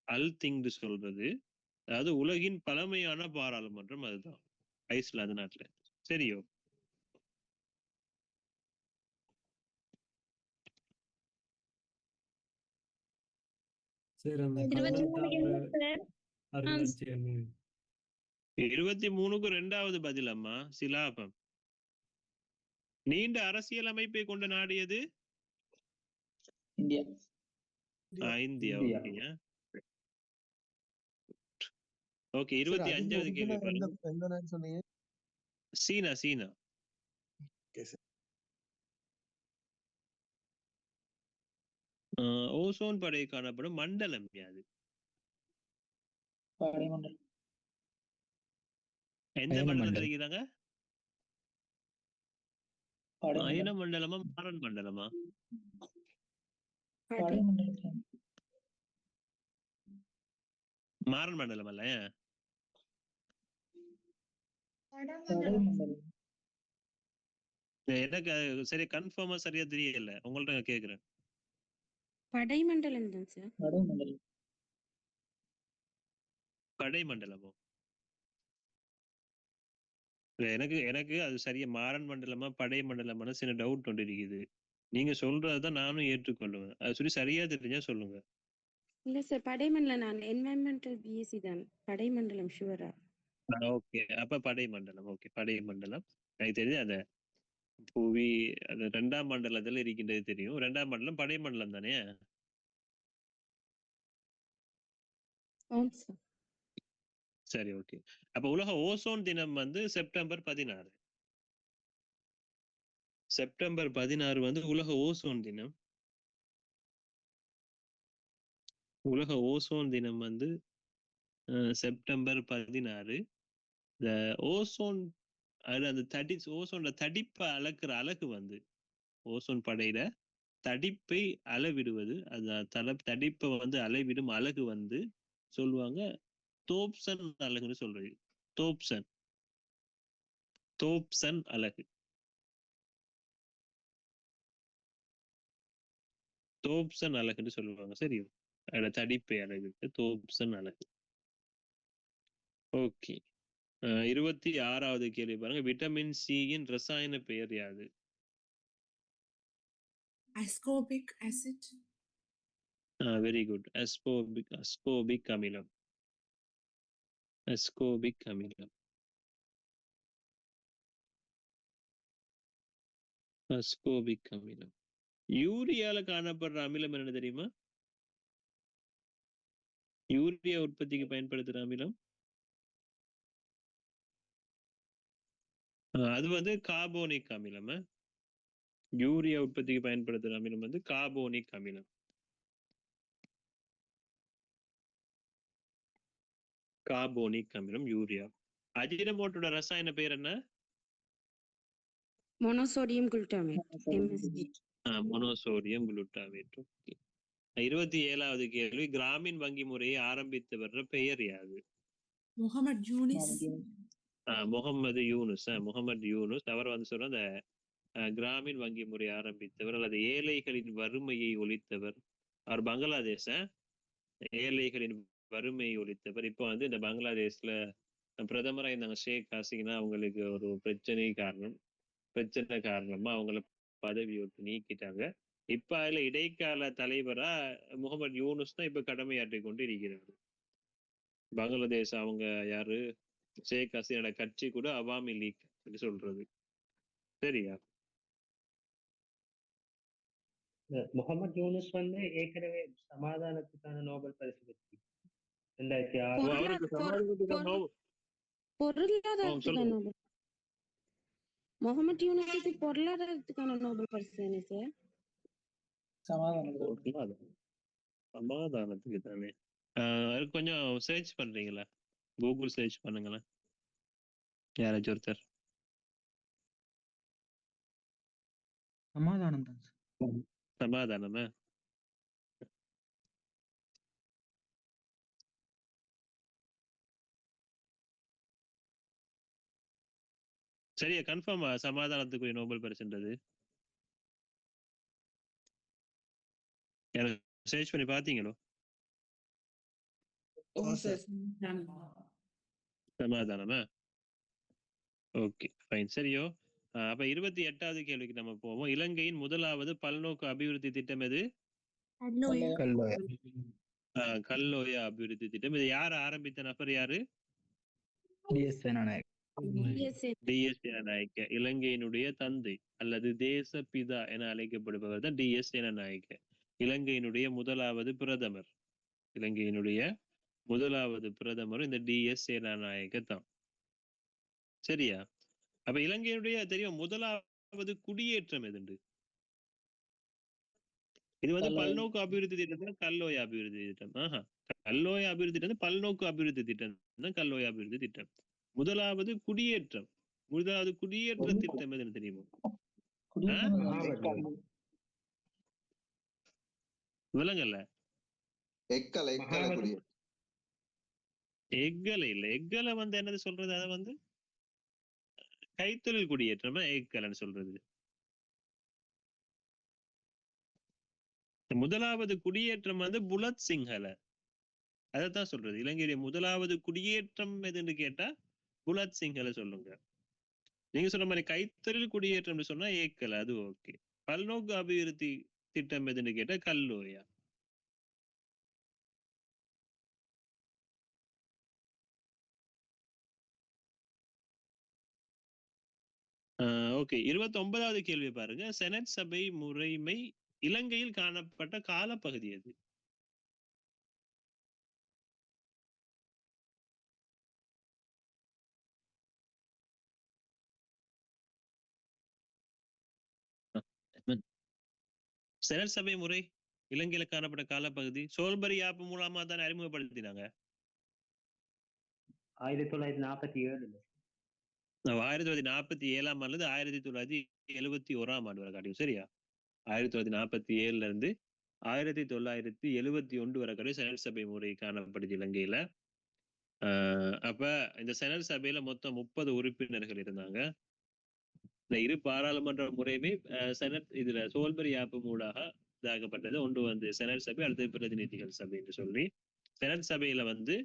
அல்திங்னு சொல்றது அதாவது உலகின் பழமையான பாராளுமன்றம் அதுதான் ஐஸ்லாந்து நாட்டுல. சரியோ? சரி, அந்த 23க்கு 2வது பதில் அம்மா சிலாபம். நீண்ட அரசியல் அமைப்பை கொண்ட நாடு எது? இந்தியா. இந்தியா. ஓகே. 25வது கேள்வி பாருங்க. சீனா. ஓசோன் படை காணப்படும் மண்டலம் யாது? எந்த மண்டலத்துல இருக்கிறாங்க? அயன மண்டலமா மாறன் மண்டலமா? மாறன் மண்டலம் அல்ல. எனக்கு சரி கன்ஃபார்மா சரியா தெரியல. உங்கள்ட்ட கேக்குறேன். படைமண்டலம் தான் சார். படைமண்டலமோ? எனக்கு அது சரியா மாறன் மண்டலமா படை மண்டலமான சின்ன டவுட் ஒன்று இருக்குது. நீங்க சொல்றதான் நானும் ஏற்றுக்கொள்ளுவேன். அது சொல்லி சரியா தெரிஞ்சா சொல்லுங்க. இல்ல சார், படைமண்டலம் நான் என்வைரன்மெண்டல் பிஎஸ்சி தான். படைமண்டலம் ஷுவரா? ஓகே, அப்ப படைமண்டலம். ஓகே, படைமண்டலம். எனக்கு தெரிஞ்சு அத புவி அது 2ஆம் மண்டலத்துல இருக்கின்றது தெரியும். 2ஆம் மண்டலம் படைமண்டலம் தானே? ஆன்சர். சரி, ஓகே. அப்ப உலக ஓசோன் தினம் வந்து செப்டம்பர் 16. செப்டம்பர் 16 வந்து உலக ஓசோன் தினம். உலக ஓசோன் தினம் வந்து செப்டம்பர் 16. இந்த ஓசோன் அதுல அந்த ஓசோன்ல தடிப்பை அளக்குற அலகு வந்து ஓசோன் படையில தடிப்பை அளவிடுவது, அந்த தடிப்பை வந்து அளவிடும் அலகு வந்து சொல்லுவாங்க தோப்சன் அலகுன்னு சொல்றது. தோப்சன் அலகு. தோப்சன் அலகுன்னு சொல்லுவாங்க. சரி, அதுல தடிப்பை அலகுக்கு தோப்சன் அலகு. ஓகே. 26வது கேள்வி பாருங்க. விட்டமின் சியின் ரசாயன பெயர் யாது? ascorbic acid. Very good. Ascorbic அமிலம். அஸ்கோபிக் அமிலம். அஸ்கோபிக் அமிலம். யூரியால காணப்படுற அமிலம் என்ன தெரியுமா? யூரியா உற்பத்திக்கு பயன்படுத்துற அமிலம் அது வந்து கார்போனிக் அமிலம். யூரியா உற்பத்திக்கு பயன்படுத்துற அமிலம் வந்து கார்போனிக் அமிலம். கார்போனிக் அமிலம் யூரியா. அஜினமோட்டோட ரசாயன பெயர் என்ன? Monosodium glutamate, MSG. Monosodium glutamate. 27வது கேள்வி. கிராமீன் வங்கி முறையை ஆரம்பித்தவர் பெயர் யாது? முகமது யூனிஸ். முகமது யூனுஸ். அவர் வந்து சொல்ற அந்த கிராமீன் வங்கி முறை ஆரம்பித்தவர் அல்லது ஏழைகளின் வறுமையை ஒழித்தவர். அவர் பங்களாதேஷ ஏழைகளின் வறுமையை ஒழித்தவர். இப்போ வந்து இந்த பங்களாதேஷ்ல பிரதமரா இருந்தாங்க ஷேக் ஹசீனா. அவங்களுக்கு ஒரு பிரச்சனை காரணமா அவங்கள பதவி விட்டு நீக்கிட்டாங்க. இப்ப அதுல இடைக்கால தலைவரா முகமது யூனுஸ் தான் இப்ப கடமையாற்றி கொண்டு இருக்கிறார். பங்களாதேஷ் அவங்க யாரு? ஷேக் ஹசீனோட கட்சி கூட அவாமி லீக் சொல்றது. சரியா? முகமது யூனுஸ் வந்து ஏற்கனவே சமாதானத்துக்கான நோபல் பரிசு பெற்று 2006 அவருக்கு சமாதானத்துக்கான பொருளாதாரத்துக்கான நோபல். முகமது யூனுஸுக்கு பொருளாதாரத்துக்கான நோபல் பரிசு தானே சார்? சமாதானத்துக்கு தானே. அது கொஞ்சம் சர்ச் பண்றீங்களா? கூகுள் சர்ச் பண்ணுங்களேன் யாராச்சும் ஒருத்தர். சமாதானம் தான் சார். சமாதானமா? சரியா? கன்ஃபார்மா சமாதானத்துக்குரிய நோபல் பரிசுன்றது? சர்ச் பண்ணி பாத்தீங்களோ? சமாதானமா? Okay, fine. சரியோ? அப்ப 28வது கேள்விக்கு நம்ம போவோம். இலங்கையின் முதலாவது பல்நோக்கு அபிவிருத்தி திட்டம் எது? கல்லோயா அபிவிருத்தி திட்டம். இதை யார் ஆரம்பித்த நபர் யாரு? டிஎஸ் சேனாநாயக். டிஎஸ் சேனாநாயக்க. இலங்கையினுடைய தந்தை அல்லது தேசபிதா என அழைக்கப்படுபவர் தான் டிஎஸ் சேனாநாயக்க. இலங்கையினுடைய முதலாவது பிரதமர். இலங்கையினுடைய முதலாவது பிரதமர் இந்த டிஎஸ் சேனாநாயக்க தான். சரியா? அப்ப இலங்கையினுடைய தெரியும் முதலாவது குடியேற்றம் எதுண்டு? இது வந்து பல்நோக்கு அபிவிருத்தி திட்டம், கல்லோயா அபிவிருத்தி திட்டம். கல்லோயா அபிவிருத்தி திட்டம் பல்நோக்கு அபிவிருத்தி திட்டம் தான் கல்லோயா அபிவிருத்தி திட்டம். முதலாவது குடியேற்றம் திட்டம் எதுன்னு தெரியுமா? விலங்கல்ல. எக்கலை இல்ல. எக்கலை வந்து என்னது சொல்றது? அதை வந்து கைத்தொழில் குடியேற்றமா எக்கலைன்னு சொல்றது. முதலாவது குடியேற்றம் வந்து புலத் சிங்கள. அதைத்தான் சொல்றது. இலங்கையுடைய முதலாவது குடியேற்றம் எதுன்னு கேட்டா புலத் சிங்கள சொல்லுங்க. நீங்க சொன்ன மாதிரி கைத்தொழில் குடியேற்றம் சொன்னா ஏக்கலை, அது ஓகே. பல்நோக்கு அபிவிருத்தி திட்டம் எதுன்னு கேட்டா கல்லோயா. ஓகே. 29வது கேள்வி பாருங்க. செனட் சபை முறைமை இலங்கையில் காணப்பட்ட காலப்பகுதி எது? செனட் சபை முறை இலங்கையில காணப்பட்ட காலப்பகுதி சோல்பரி ஆப் மூலமா தான் அறிமுகப்படுத்தினாங்க. 1947 1947ஆம் ஆண்டு 1971ஆம் ஆண்டு வரை காட்டியும் சரியா? 1947 இருந்து 1971 வரை காட்டியும் செனட் சபை முறை காணப்படுது இலங்கையில. அப்ப இந்த செனட் சபையில மொத்தம் 30 உறுப்பினர்கள் இருந்தாங்க. இந்த இரு பாராளுமன்ற முறையுமே செனட் இதுல சோல்பரி ஆப் மூலமாக இதாகப்பட்டது. ஒன்று வந்து செனட் சபை, அடுத்தது பிரதிநிதிகள் சபை என்று சொல்லி. செனட் சபையில வந்து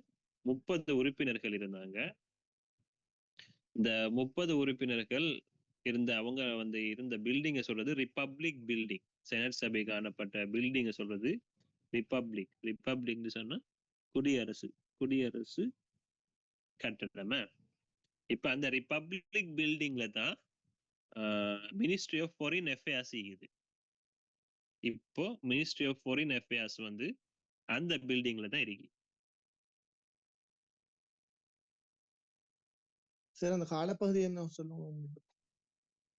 30 உறுப்பினர்கள் இருந்தாங்க. இந்த 30 உறுப்பினர்கள் அவங்க வந்து இருந்த பில்டிங்கை சொல்றது ரிப்பப்ளிக் பில்டிங். செனட் சபை காணப்பட்ட பில்டிங்கை சொல்றது ரிப்பப்ளிக்னு சொன்னா குடியரசு கட்டடமா. இப்ப அந்த ரிப்பப்ளிக் பில்டிங்ல தான் மினிஸ்ட்ரி ஆஃப் ஃபாரின் அஃபேர்ஸ் இருக்குது. இப்போ மினிஸ்ட்ரி ஆஃப் ஃபாரின் அஃபேர்ஸ் வந்து அந்த பில்டிங்ல தான் இருக்கு. சார் அந்த காலப்பகுதி என்ன சொல்லுங்க?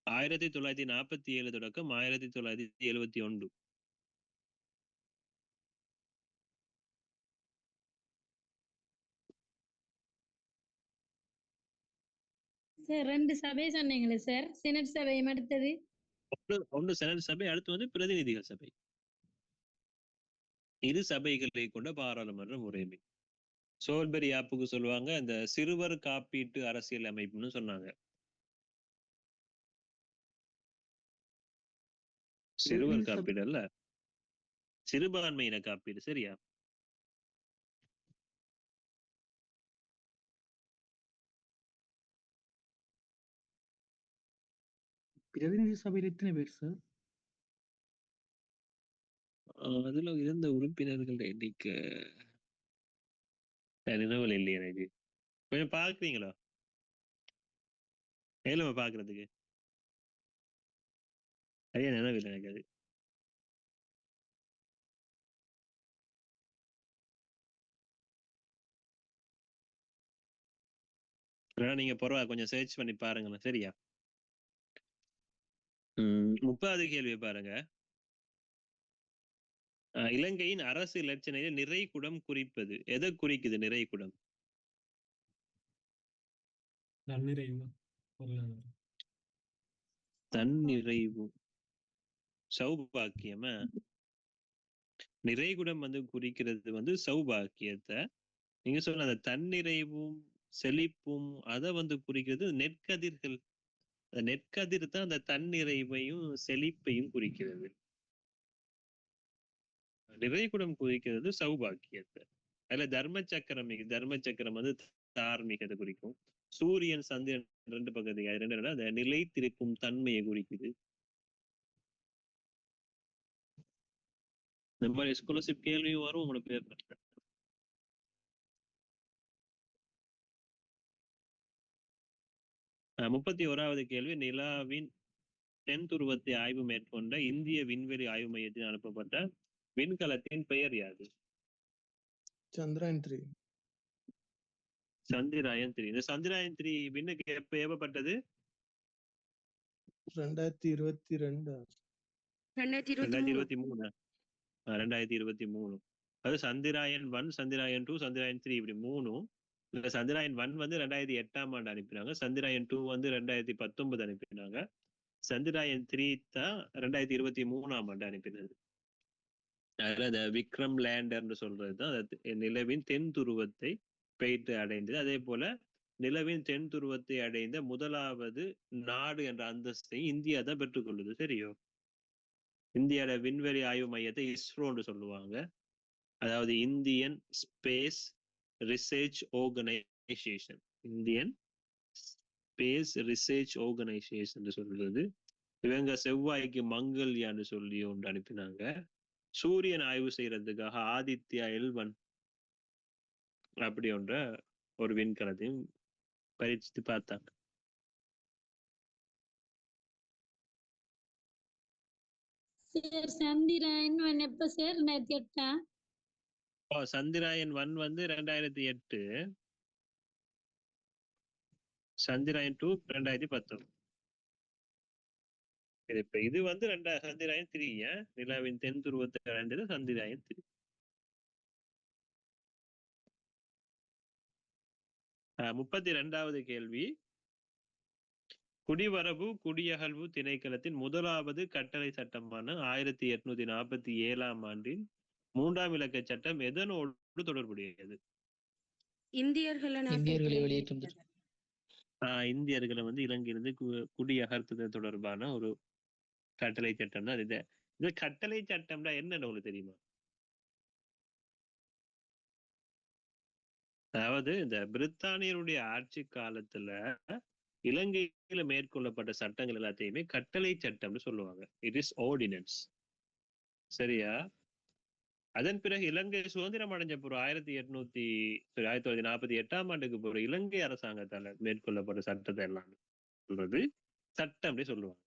1947 தொடக்கம் 1971. சார் 2 சபை சொன்னீங்களே சார், செனட் சபையும் அடுத்தது ஒன்று செனட் சபை, அடுத்து வந்து பிரதிநிதிகள் சபை. இரு சபைகளை கொண்ட பாராளுமன்ற முறைமை. சோல்பெரி ஆப்புக்கு சொல்லுவாங்க இந்த சிறுவர் காப்பீட்டு அரசியல் அமைப்புன்னு சொன்னாங்க. சிறுவர் காப்பீடு அல்ல, சிறுபான்மையின காப்பீடு. சரியா? பிரதிநிதி சபையில் எத்தனை பேர் சார்? அதுல இருந்த உறுப்பினர்கள் எண்ணிக்கை நினைவில் இல்லையா எனக்கு. கொஞ்சம் பாக்குறீங்களா? ஏழும பாக்குறதுக்கு சரியா நினைவில் எனக்கு. அது நீங்க பரவாயில்ல கொஞ்சம் சர்ச் பண்ணி பாருங்களேன். சரியா? 30வது கேள்வி பாருங்க. இலங்கையின் அரசு இலட்சணையில் நிறைகுடம் குறிப்பது எதை குறிக்குது? நிறைகுடம் தன்னிறைவு சௌபாக்கியமா? நிறைகுடம் வந்து குறிக்கிறது வந்து சௌபாக்கியத்தை. நீங்க சொன்ன அந்த தன்னிறைவும் செழிப்பும் அதை வந்து குறிக்கிறது நெற்கதிர்கள். அந்த நெற்கதிர் தான் அந்த தன்னிறைவையும் செழிப்பையும் குறிக்கிறது. நிறைகுடம் குறிக்கிறது சௌபாக்கியத்தை. அதுல தர்ம சக்கரம் வந்து தார்மீகத்தை குறிக்கும். சூரியன் சந்திரன் 2 பகுதி, அது 2 அந்த நிலைத்திருக்கும் தன்மையை குறிக்குது. இந்த மாதிரி ஸ்காலர்ஷிப் கேள்வியும் வரும் உங்களோட பேர். முப்பத்தி 1வது கேள்வி. நிலாவின் தென் துருவத்தை ஆய்வு மேற்கொண்ட இந்திய விண்வெளி ஆய்வு மையத்தில் அனுப்பப்பட்ட விண்கலத்தின் பெயர் யாது? சந்திராயன் 3. சந்திராயன் 3. இந்த சந்திராயன் 3 விண்ணுக்கு எப்ப ஏவப்பட்டது? 2022. 2023. 2023. அது சந்திராயன் 1, சந்திராயன் 2, சந்திராயன் 3 இப்படி 3. இந்த சந்திராயன் 1 வந்து 2008ஆம் ஆண்டு அனுப்பினாங்க. சந்திராயன் 2 வந்து 2019 அனுப்பினாங்க. சந்திராயன் 3 தான் 2023ஆம் ஆண்டு அனுப்பினது. அதுல அந்த விக்ரம் லேண்டர்னு சொல்றதுதான் நிலவின் தென் துருவத்தை போயிட்டு அடைந்தது. அதே போல நிலவின் தென் துருவத்தை அடைந்த முதலாவது நாடு என்ற அந்தஸ்தை இந்தியா தான் பெற்றுக்கொள்ளுது. சரியோ? இந்தியாவோட விண்வெளி ஆய்வு மையத்தை இஸ்ரோன்னு சொல்லுவாங்க. அதாவது Indian space research organisation. Indian space research organisation சொல்றது. இவங்க செவ்வாய்க்கு மங்கள்யான்னு சொல்லி ஒன்று அனுப்பினாங்க. சூரியன் ஆய்வு செய்யறதுக்காக ஆதித்யா L1 அப்படி ஒன்ற ஒரு விண்கலத்தையும் பரீட்சித்து பார்த்தாங்க. சந்திராயன் 1 எப்ப சார்? 2008. சந்திராயன் 1 வந்து 2008. சந்திராயன் 2 2019. இப்ப இது வந்து சந்திராயன் 3 நிலாவின் தென் துருவத்தை அடைந்தது சந்திராயன் 3. 32வது கேள்வி, குடிவரவு குடியகழ்வு திணைக்களத்தின் முதலாவது கட்டளை சட்டமான 1847ஆம் ஆண்டின் 3ஆம் இலக்க சட்டம் எதனோடு தொடர்புடையது? இந்தியர்களை வெளியேற்றும் இந்தியர்களை வந்து இலங்கையிலிருந்து குடியகர்த்துதல் தொடர்பான ஒரு கட்டளை சட்டம் தான் இது. இந்த கட்டளை சட்டம்னா என்னன்னு உங்களுக்கு தெரியுமா? அதாவது இந்த பிரித்தானியருடைய ஆட்சி காலத்துல இலங்கையில மேற்கொள்ளப்பட்ட சட்டங்கள் எல்லாத்தையுமே கட்டளை சட்டம்னு சொல்லுவாங்க. It is ordinance. சரியா? அதன் பிறகு இலங்கை சுதந்திரம் அடைஞ்ச பிறகு 1948ஆம் ஆண்டுக்கு பிறகு இலங்கை அரசாங்கத்தால மேற்கொள்ளப்பட்ட சட்டத்தை எல்லாம் சொல்றது சட்டம்னு சொல்லுவாங்க.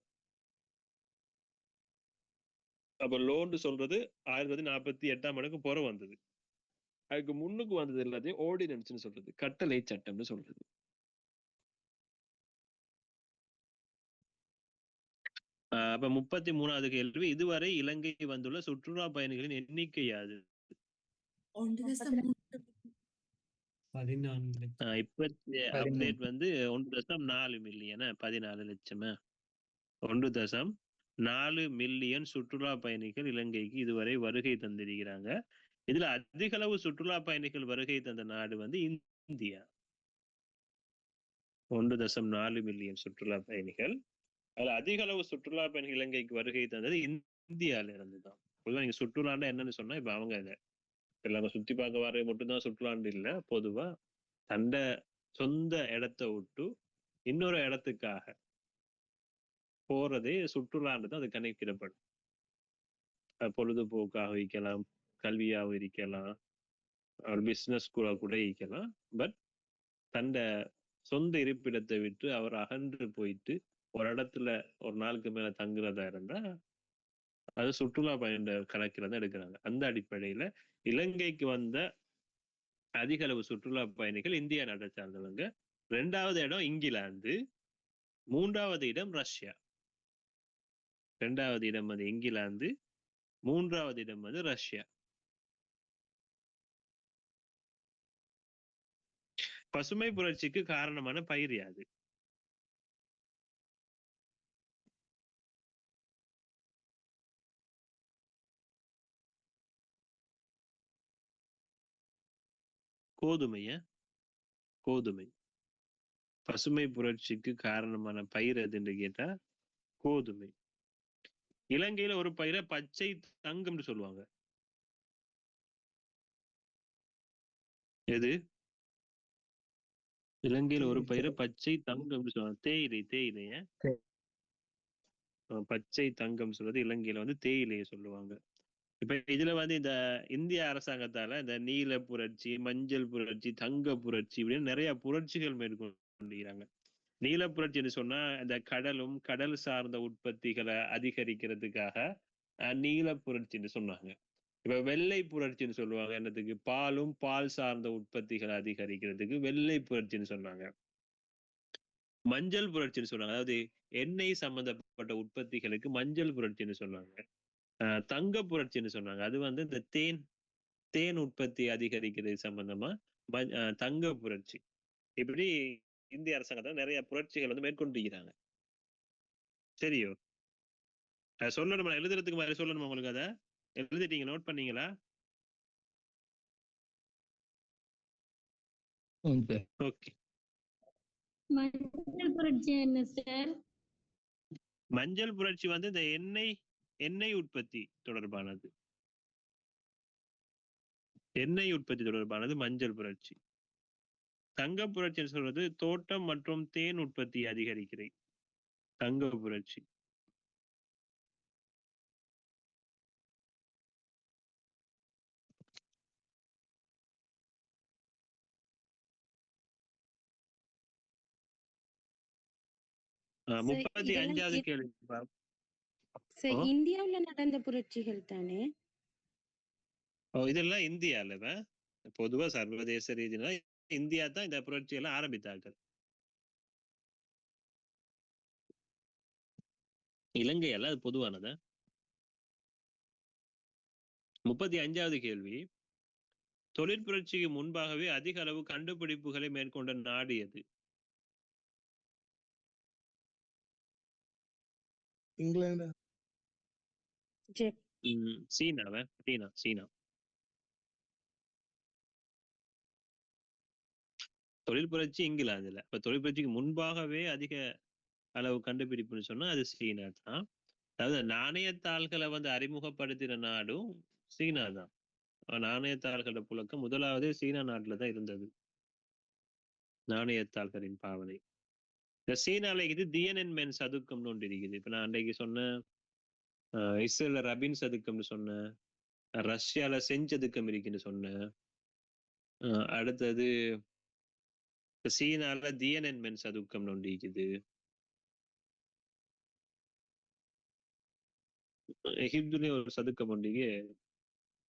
அப்ப லோன்னு சொல்றது 1948ஆம் ஆண்டுக்கு பிறகு வந்தது. அதுக்கு முன்னுக்கு வந்தது எல்லாத்தையும் ஆர்டினன்ஸ்னு சொல்றது, கட்டளை சட்டம்னு சொல்றது. அப்ப 33வது கேள்வி, இதுவரை இலங்கை வந்துள்ள சுற்றுலா பயணிகளின் எண்ணிக்கை யாது? 14 இப்ப அப்டேட் வந்து 1.4 மில்லியன், 14 லட்சம். 1.4 மில்லியன் சுற்றுலா பயணிகள் இலங்கைக்கு இதுவரை வருகை தந்திருக்கிறாங்க. இதுல அதிக அளவு சுற்றுலா பயணிகள் வருகை தந்த நாடு வந்து இந்தியா. 1.4 மில்லியன் சுற்றுலா பயணிகள். அதுல அதிக அளவு சுற்றுலா பயணிகள் இலங்கைக்கு வருகை தந்தது இந்தியால இருந்துதான். பொதுவா நீங்க சுற்றுலாண்டா என்னன்னு சொன்னா, இப்ப அவங்க எல்லாமே சுத்தி பார்க்க வர மட்டும்தான் சுற்றுலாண்டு இல்ல, பொதுவா தண்ட சொந்த இடத்தை விட்டு இன்னொரு இடத்துக்காக போறதே சுற்றுலான்னு அது கணக்கிடப்படும். பொழுதுபோக்காக இருக்கலாம், கல்வியாக இருக்கலாம், ஒரு பிசினஸ் கூட இருக்கலாம். பட் தண்ட சொந்த இருப்பிடத்தை விட்டு அவர் அகன்று போயிட்டு ஒரு இடத்துல ஒரு நாளுக்கு மேல தங்குறதா இருந்தா அது சுற்றுலா பயண கணக்கில தான் எடுக்கிறாங்க. அந்த அடிப்படையில இலங்கைக்கு வந்த அதிக அளவு சுற்றுலா பயணிகள் இந்தியா நாட்டை சார்ந்தவங்க. 2வது இடம் இங்கிலாந்து, 3வது இடம் ரஷ்யா. 2வது இடம் வந்து இங்கிலாந்து, 3வது இடம் வந்து ரஷ்யா. பசுமை புரட்சிக்கு காரணமான பயிர் யாது? கோதுமை. பசுமை புரட்சிக்கு காரணமான பயிர் எதுன்னு கேட்டா கோதுமை. இலங்கையில ஒரு பயிரை பச்சை தங்கம்னு சொல்லுவாங்க. எது? இலங்கையில ஒரு பயிரை பச்சை தங்கம்னு சொல்லுவாங்க. தேயிலைய பச்சை தங்கம் சொல்றது இலங்கையில வந்து தேயிலையை சொல்லுவாங்க. இப்ப இதுல வந்து இந்த இந்திய அரசாங்கத்தால இந்த நீல புரட்சி, மஞ்சள் புரட்சி, தங்க புரட்சி இப்படின்னு நிறைய புரட்சிகள் மேற்கொண்டிருக்கிறாங்க. நீல புரட்சின்னு சொன்னா இந்த கடலும் கடல் சார்ந்த உற்பத்திகளை அதிகரிக்கிறதுக்காக நீல புரட்சின்னு சொன்னாங்க. இப்ப வெள்ளை புரட்சின்னு சொல்லுவாங்க, என்னத்துக்கு? பாலும் பால் சார்ந்த உற்பத்திகளை அதிகரிக்கிறதுக்கு வெள்ளை புரட்சின்னு சொன்னாங்க. மஞ்சள் புரட்சின்னு சொன்னாங்க, அதாவது எண்ணெய் சம்பந்தப்பட்ட உற்பத்திகளுக்கு மஞ்சள் புரட்சின்னு சொன்னாங்க. தங்க புரட்சின்னு சொன்னாங்க, அது வந்து இந்த தேன் உற்பத்தி அதிகரிக்கிறது சம்பந்தமா தங்க புரட்சி. இப்படி இந்திய அரசாங்கத்தால் நிறைய புரட்சிகள் வந்து மேற்கொண்டிருக்கிறாங்க. சரியோ? சொல்லணுமா? எழுதுறதுக்கு மாதிரி சொல்லணுமா உங்களுக்கு? அதை எழுதிட்டீங்க? நோட் பண்ணீங்களா? ஓகே. மஞ்சள் புரட்சி என்ன சார்? மஞ்சள் புரட்சி வந்து இந்த எண்ணெய் உற்பத்தி தொடர்பானது. எண்ணெய் உற்பத்தி தொடர்பானது மஞ்சள் புரட்சி. தங்க புரட்சின்னு சொல்றது தோட்டம் மற்றும் தேன் உற்பத்தி அதிகரிக்கிறது. தங்க புரட்சி. சார், 35வது கேள்வி. இந்தியாவுல நடந்த புரட்சிகள் தானே? இதெல்லாம் இந்தியால பொதுவா சர்வதேச ரீதியில இந்தியா தான் இந்த புரட்சியெல்லாம் ஆரம்பித்தார்கள். இலங்கை அல்ல, அது பொதுவானதா? 35வது கேள்வி, தொழிற்புரட்சிக்கு முன்பாகவே அதிக அளவு கண்டுபிடிப்புகளை மேற்கொண்ட நாடு எது? இங்கிலாந்து. சீனாவா? சீனா. தொழிற்புரட்சி இங்கிலாந்துல. இப்ப தொழிற்புரட்சிக்கு முன்பாகவே அதிக அளவு கண்டுபிடிப்புன்னு சொன்னா அது சீனா தான். அதாவது நாணயத்தாள்களை அறிமுகப்படுத்தின நாடும் சீனா தான். நாணயத்தாள்களோட புழக்கம் முதலாவது சீனா நாட்டுல தான் இருந்தது. நாணயத்தாள்களின் பாவனை. இந்த சீனால இது தியனன்மென் சதுக்கம்னு ஒன்று இருக்குது. இப்ப நான் அன்றைக்கு சொன்ன இஸ்ரேல்ல ரபின் சதுக்கம்னு சொன்னேன், ரஷ்யால செஞ்சதுக்கம் இருக்குன்னு சொன்னேன். அடுத்தது சீனால தியனன்மென் சதுக்கம்னு ஒன்று இருக்குது. எகிப்துலயும் ஒரு சதுக்கம் ஒன்றிக்கு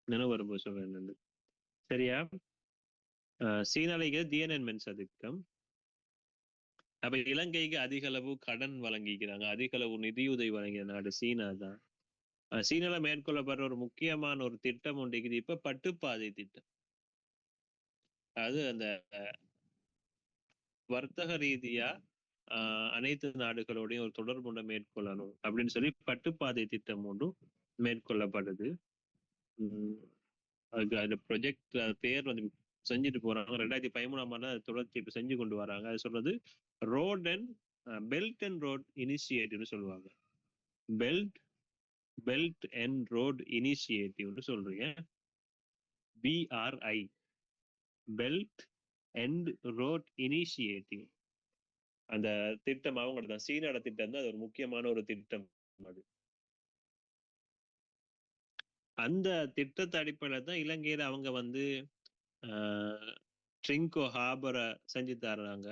நினைவு வரும்போது சொல்றேன். சரியா? சீனால தியனன்மென் சதுக்கம். அப்ப இலங்கைக்கு அதிக அளவு கடன் வழங்கிக்கிறாங்க, அதிக அளவு நிதியுதவி வழங்கிய நாடு சீனா தான். சீனால மேற்கொள்ளப்படுற ஒரு முக்கியமான ஒரு திட்டம் ஒன்று இருக்குது இப்ப பட்டுப்பாதை திட்டம். அது அந்த வர்த்தக ரீதியா அனைத்து நாடுகளோடையும் ஒரு தொடர்பு ஒன்றை மேற்கொள்ளணும் அப்படின்னு சொல்லி பட்டுப்பாதை திட்டம் ஒன்றும் மேற்கொள்ளப்படுது. அதுக்கு அந்த ப்ரொஜெக்ட் பேர் செஞ்சுட்டு போறாங்க. 2013ஆம் ஆண்டு தொடர்ச்சி இப்ப செஞ்சு கொண்டு வராங்க. அது சொல்றது road and belt and road இனிஷியேட்டிவ்னு சொல்லுவாங்க. பெல்ட் அண்ட் ரோட் இனிஷியேட்டிவ்னு சொல்றீங்க. BRI, belt and road initiative. அந்த திட்டம் அவங்களோட தான், சீனாட திட்டம் தான். அது ஒரு முக்கியமான ஒரு திட்டம். அது அந்த திட்டத்தை அடிப்படையில தான் இலங்கையில அவங்க ட்ரிங்கோ ஹார்பரை செஞ்சு தர்றாங்க.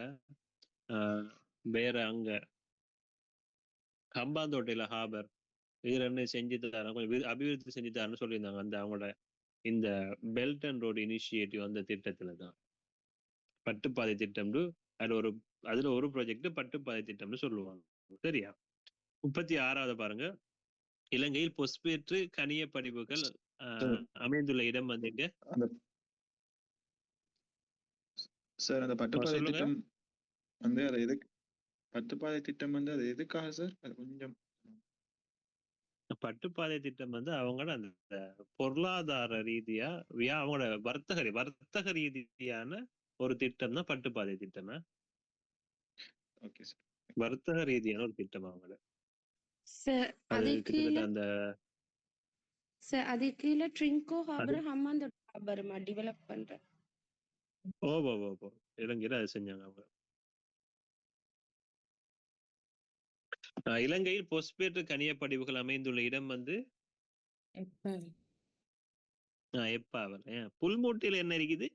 வேற அங்க ஹம்பாந்தோட்டையில ஹார்பர், இது ரெண்டும் செஞ்சு தராங்க, கொஞ்சம் அபிவிருத்தி செஞ்சு தரேன்னு சொல்லியிருந்தாங்க. அந்த அவங்களோட இந்த பெல்ட் அண்ட் ரோடு இனிஷியேட்டிவ் அந்த திட்டத்துல தான். பட்டுப்பாதை திட்டம் அதுல ஒரு ப்ராஜெக்ட் பட்டுப்பாதை திட்டம்னு சொல்லுவாங்க. சரியா? 36வது பாருங்க, இலங்கையில் பொஸ்பேற்று கனிய படிவுகள் அமைந்துள்ள இடம் வந்துங்க சார். அந்த பட்டுப்பாதை திட்டம் அது எதுக்கு? பட்டுப்பாதை திட்டம் அது எதுக்காக சார்? அது கொஞ்சம். பட்டுப்பாதை திட்டம் அவங்களோட அந்த பொருளாதார ரீதியா அவங்களோட வர்த்தக ரீதியான ஒரு திட்டம் தான் பட்டுப்பாதை திட்டம். Okay sir. வர்த்தக ரீதியான ஒரு திட்டம் அவங்களோட. அது கீழே Trinco harbour Hambantota harbour develop பண்றேன். ஓ இலங்கையில அது செஞ்சாங்க அவங்க. இலங்கையில் பொஸ்பேற்று கனிய படிவுகள் அமைந்துள்ள இடம் எப்பாவல். புல்மூட்டையில என்ன இருக்குது?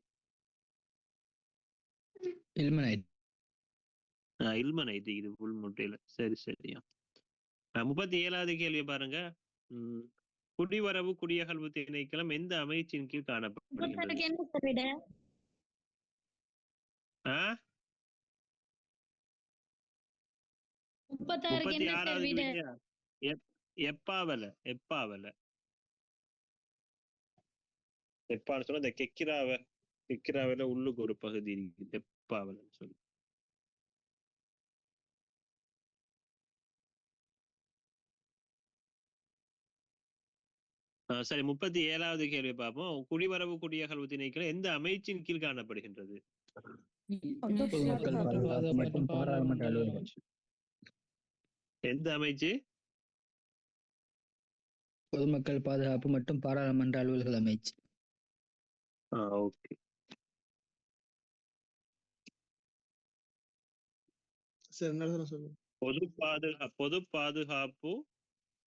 இல்மனைட். இல்மனைட் இது புல்மூட்டையில. சரியா? 37வது கேள்வி பாருங்க. குடிவரவு குடியகல்வு திணைக்களம் எந்த அமைச்சின் கீழ் காணப்படுகிறது? எப்பான்னு சொன்னா இந்த கெக்கிராவில உள்ளுக்கு ஒரு பகுதி இருக்குது, எப்பாவல்னு சொல்லி. சரி, 37வது கேள்வி பார்ப்போம். குடிவரவு குடியகல்வு திணைக்களம் எந்த அமைச்சின் கீழ் காணப்படுகின்றது? எந்த அமைச்சு? பொதுமக்கள் பாதுகாப்பு மற்றும் பாராளுமன்ற அலுவல்கள் அமைச்சு. ஓகே. பொது பாதுகாப்பு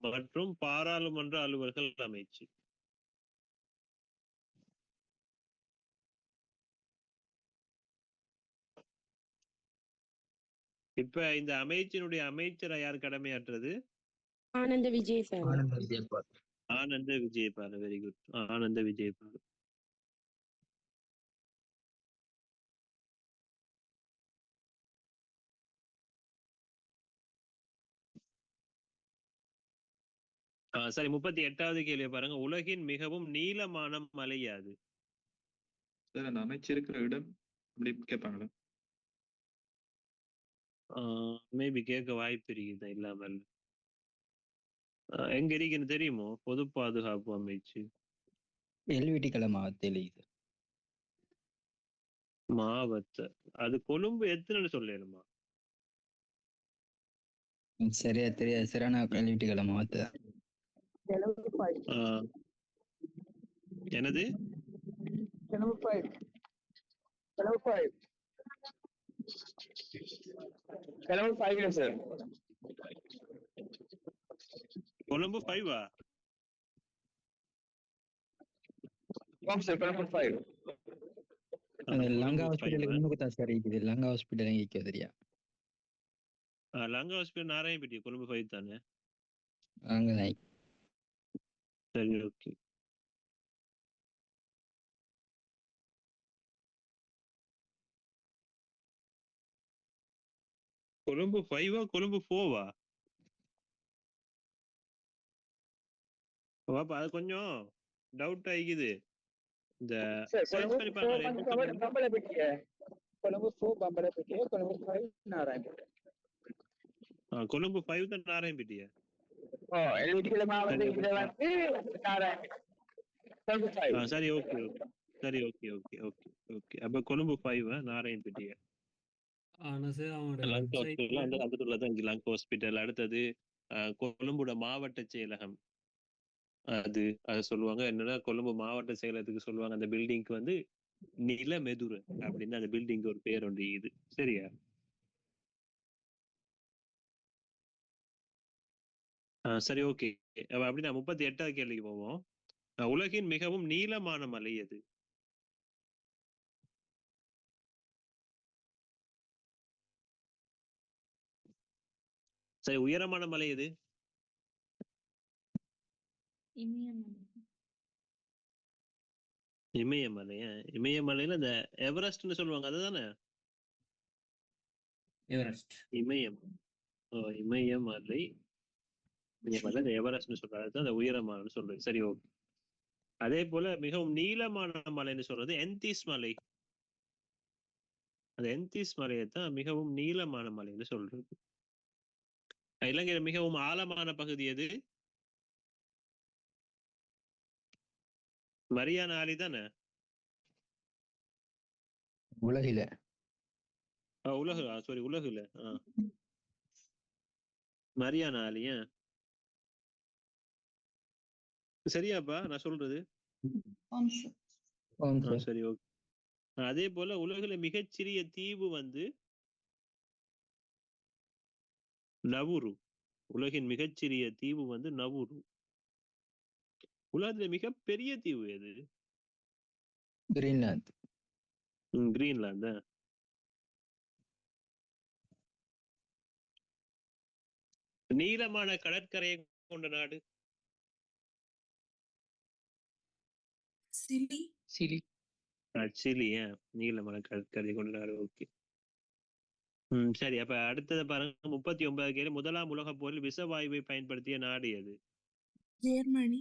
மற்றும் பாராளுமன்ற அலுவல்கள் அமைச்சு. இப்ப இந்த அமைச்சினுடைய அமைச்சரை யார் கடமையாற்றுறது? ஆனந்த விஜயபால. Very good. ஆனந்த விஜயபால. சரி 38வது கேள்வியை பாருங்க. உலகின் மிகவும் நீளமான மலை யாது? சார் அந்த அமைச்சிருக்கிற இடம் அப்படி கேட்பாங்களா? மேபி கேட்க வாய்ப்பு இருக்குது இல்லாமல். எங்க இருக்குன்னு தெரியுமோ? பொது பாதுகாப்பு அமைச்சு. எல்விட்டி மாவட்டத்தில் இது. மாவட்ட அது கொழும்பு எத்தனை சொல்லணுமா? சரியா தெரியாது சார். ஆனா எல்விட்டி மாவட்டம். என்னது? கொழும்பு 5-ஆ? லங்கா ஹாஸ்பிட்டலுக்கு முன்னுக்கு தான் சார் இருக்குது. லங்கா ஹாஸ்பிட்டல் எங்க இருக்கு தெரியா? லங்கா ஹாஸ்பிட்டல் நாராயணபேட்டை கொழும்பு 5 தானே? அங்கதான். சரி ஓகே. கொழும்பு 5-ஆ கொழும்பு 4-ஆ? பாப்பா அது கொஞ்சம் டவுட் ஆகிக்குது. இந்த சர்ச் பண்ணி பாருங்க. கொழும்பு 5 தான் நாராயணபேட்டையா? சரி ஓகே ஓகே. சரி ஓகே ஓகே ஓகே ஓகே. அப்ப கொழும்பு 5 நாராயணபேட்டையா? ஆனா சார் அவங்களோட லங்கா வெப்சைட்ல ஹாஸ்பிட்டல் அந்த உள்ளதான் இங்க லங்கா ஹாஸ்பிட்டல். அடுத்தது கொழும்புட மாவட்ட செயலகம். அது சொல்லுவாங்க என்னன்னா கொழும்பு மாவட்ட செயலகத்துக்கு சொல்லுவாங்க அந்த பில்டிங்க்கு வந்து நிலமெதுரு அப்படின்னு அந்த பில்டிங் ஒரு பேர் ஒன்று இது. சரியா? சரி ஓகே. அப்படின்னா 38வது கேள்விக்கு போவோம். உலகின் மிகவும் நீளமான மலை எது? சரி உயரமான மலை எது? இமயமலையா? இமயமலையில இந்த எவரெஸ்ட்னு சொல்லுவாங்க அதுதானே? எவரெஸ்ட். இமயம். இமயமலை. இமயமலை இந்த எவரெஸ்ட்னு சொல்றது அந்த உயரமான சொல்றது. சரி ஓகே. அதே போல மிகவும் நீளமான மலைன்னு சொல்றது என்திஸ் மலை. அந்த என்திஸ் மலையை தான் மிகவும் நீளமான மலைன்னு சொல்றது. இலங்கையில மிகவும் ஆழமான பகுதி எது? மரியானா ஆலி தானே? உலகில உலகு சாரி உலகுல மரியானா ஆலியா? சரியாப்பா நான் சொல்றது? சரி ஓகே. அதே போல உலகில மிகச்சிறிய தீவு வந்து நவுரு. உலகின் மிகச்சிறிய தீவு வந்து நவுரு. உலகத்துல மிகப்பெரிய தீவு எது? கிரீன்லாந்து. கிரீன்லாந்து. நீளமான கடற்கரையை கொண்ட நாடு? சிலி. சிலி. சிலி. நீளமான கடற்கரை கொண்ட நாடு. ஓகே. சரி அப்ப அடுத்தது பாருங்க 39 கேள்வி. முதலாம் உலக போரில் விஷவாயுவை பயன்படுத்திய நாடு எது? ஜெர்மனி.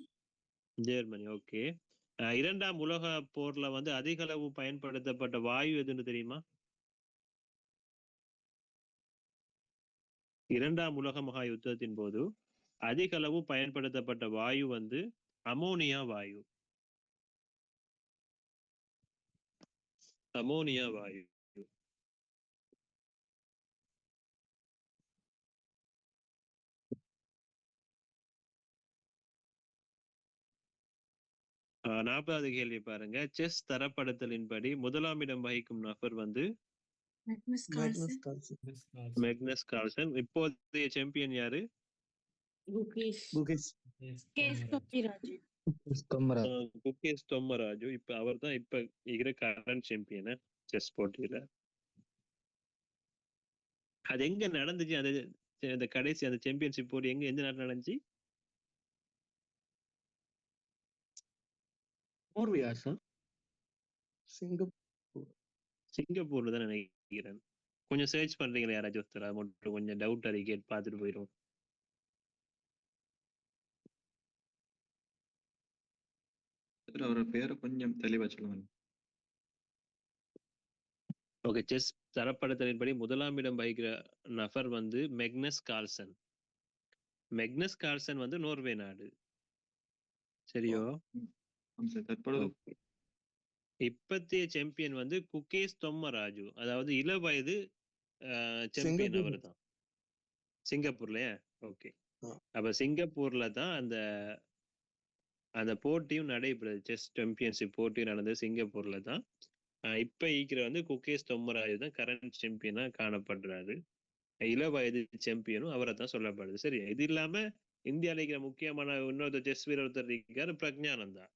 ஜெர்மனி. ஓகே. இரண்டாம் உலக போர்ல வந்து அதிக அளவு பயன்படுத்தப்பட்ட வாயு எதுன்னு தெரியுமா? இரண்டாம் உலக மகா யுத்தத்தின் போது அதிக அளவு பயன்படுத்தப்பட்ட வாயு வந்து அமோனியா வாயு. அமோனியா வாயு. ஆ 40வது கேள்வி பாருங்க. செஸ் தரப்படுத்தலின்படி முதலாம் இடம் வகிக்கும் நபர் வந்து Magnus Magnus Carlsen. Carlsen. Magnus Carlsen. இப்போதைய சாம்பியன் யாரு? குகேஷ் தொம்பிராஜு. குகேஷ் தொம்மராஜு. இப்ப அவர் தான் இப்ப இருக்கிற கரண்ட் சாம்பியன் செஸ் போட்டியில. அது எங்க நடந்துச்சு? அந்த கடைசி அந்த சாம்பியன்ஷிப் போட்டி எந்த நாட்டுல நடந்துச்சு? நோர்வேயா சார்? சிங்கப்பூர்ல தான் நினைக்கிறேன். கொஞ்சம் சர்ச் பண்றீங்களா யாராச்சும் ஒருத்தர்? மட்டும் கொஞ்சம் டவுட் அதை கேட்டு பார்த்துட்டு போயிடும். சார் அவரோட பேரை கொஞ்சம் தெளிவா சொல்லுங்க. ஓகே, செஸ் தரப்படுத்தலின்படி முதலாம் இடம் வகிக்கிற நபர் வந்து மெக்னஸ் கார்ல்சன். மெக்னஸ் கார்ல்சன் வந்து நோர்வே நாடு. சரியோ? சார் தற்பொழுது Okay. இப்பத்திய சாம்பியன் வந்து குகேஷ் தொம்மராஜு, அதாவது இள வயது சாம்பியன் அவர் தான். சிங்கப்பூர்லயா? ஓகே. அப்ப சிங்கப்பூர்ல தான் அந்த அந்த போட்டியும் நடைபெறுது. செஸ் சாம்பியன்ஷிப் போட்டியும் நடந்தது சிங்கப்பூர்ல தான். இப்ப ஈக்கிற வந்து குகேஷ் தொம்மராஜு தான் கரண்ட் சாம்பியனா காணப்படுறாரு. இள வயது சாம்பியனும் அவரை தான் சொல்லப்படுது. சரி, இது இல்லாம இந்தியாவில் இருக்கிற முக்கியமான இன்னொருத்தர் செஸ் வீரர் ஒருத்தர் இருக்காரு, பிரக்ஞானந்தா.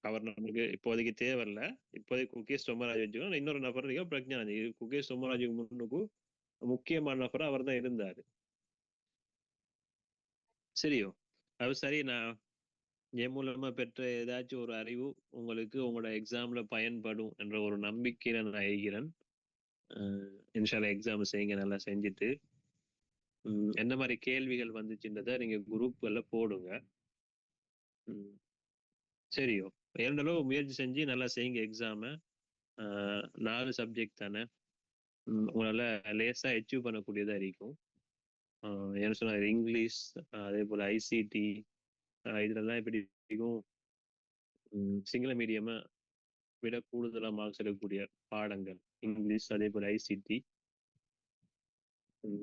அவர் நமக்கு இப்போதைக்கு தேவையில்ல. இப்போதைக்கு குகேஷ் தொம்மராஜ் வச்சுக்கோங்க. இன்னொரு நபர் இருக்கா, பிரக்ஞானந்த். குகேஷ் தொம்மராஜுக்கு முன்னுக்கு முக்கியமான நபர் அவர் தான் இருந்தாரு. சரியோ? அது சரி. நான் என் மூலமா பெற்ற ஏதாச்சும் ஒரு அறிவு உங்களுக்கு உங்களோட எக்ஸாம்ல பயன்படும் என்ற ஒரு நம்பிக்கையில நான் இருக்கிறேன். இன்ஷால்லா எக்ஸாம் செய்யுங்க, நல்லா செஞ்சுட்டு என்ன மாதிரி கேள்விகள் வந்துச்சுன்றதை நீங்க குரூப்ல போடுங்க. சரியோ? இரண்டளவு முயற்சி செஞ்சு நல்லா செய்யுங்க எக்ஸாம. 4 சப்ஜெக்ட் தானே, உங்களால லேசா அச்சீவ் பண்ணக்கூடியதா இருக்கும். என்ன சொன்னா இங்கிலீஷ், அதே போல ஐசிடி, இதுலலாம் எப்படி இருக்கும், சிங்கள மீடியமா விட கூடுதலா மார்க்ஸ் எடுக்கக்கூடிய பாடங்கள் இங்கிலீஷ், அதே போல ஐசிடி.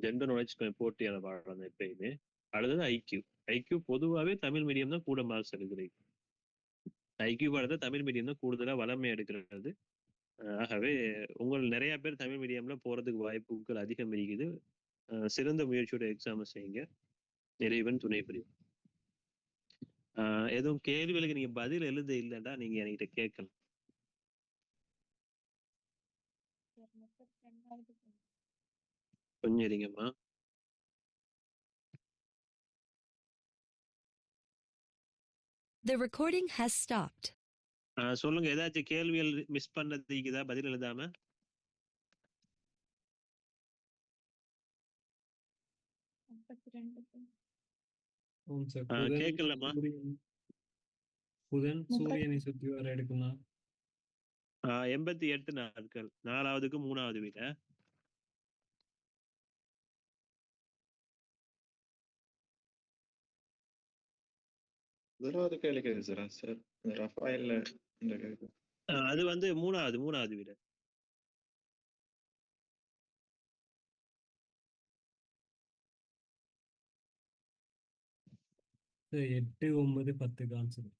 ஜென்ரல் நாலேஜ் கொஞ்சம் போட்டியான பாடம் தான் எப்பயுமே. அடுத்தது ஐக்யூ. ஐக்யூ பொதுவாகவே தமிழ் மீடியம் தான் கூட மார்க்ஸ் எடுக்கிறது. ஐக்யூ பாடத்தை தமிழ் மீடியம் தான் கூடுதலா வளமை எடுக்கிறது. ஆகவே உங்கள் நிறைய பேர் தமிழ் மீடியம்ல போறதுக்கு வாய்ப்புகள் அதிகம் இருக்குது. சிறந்த முயற்சியோட எக்ஸாம் செய்யுங்க. இறைவன் துணை புரியும். எதுவும் கேள்விகளுக்கு நீங்க பதில் எழுத இல்லைன்னா நீங்க என்கிட்ட கேட்கலாம். கொஞ்சம் இருங்கம்மா. The recording has stopped. சொல்லுங்க, ஏதாச்சும் கேள்விகள் மிஸ் பண்ணது இருக்குதா பதில் எழுதாம? கேட்கலாமா? புதன் சூரியனை சுற்றி வர எடுக்குமா? 88 நாட்கள், 4வதுக்கு 3வது விட. முதலாவது கேள்வி கேட்குது சார். ரஃபாயல்ல அது வந்து 3வது விட. சரி, 8, 9, 10 ஆன்சர்.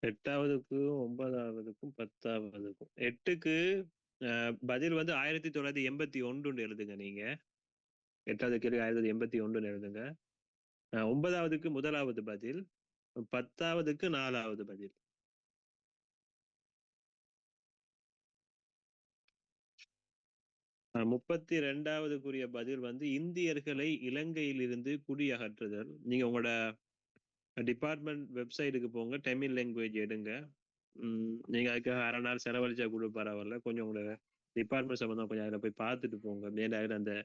8வதுக்கும் 9வதுக்கும் 10வதுக்கும் 8க்கு பதில் வந்து 1981 எழுதுங்க. நீங்க 8வது கேள்வி 1981 எழுதுங்க. 9வதுக்கு 1வது பதில், 10வதுக்கு 4வது பதில். ஆ, 32வதுக்குரிய பதில் வந்து இந்தியர்களை இலங்கையில் இருந்து குடியகற்றுதல். நீங்க உங்களோட டிபார்ட்மெண்ட் வெப்சைட்டுக்கு போங்க, தமிழ் லாங்குவேஜ் எடுங்க. நீங்க அதுக்கு அரை நாள் செலவழிச்சா கூட பரவாயில்ல. கொஞ்சம் உங்களோட டிபார்ட்மெண்ட் சம்பந்தம் கொஞ்சம் அதில் போய் பார்த்துட்டு போங்க. மேல அதில் அந்த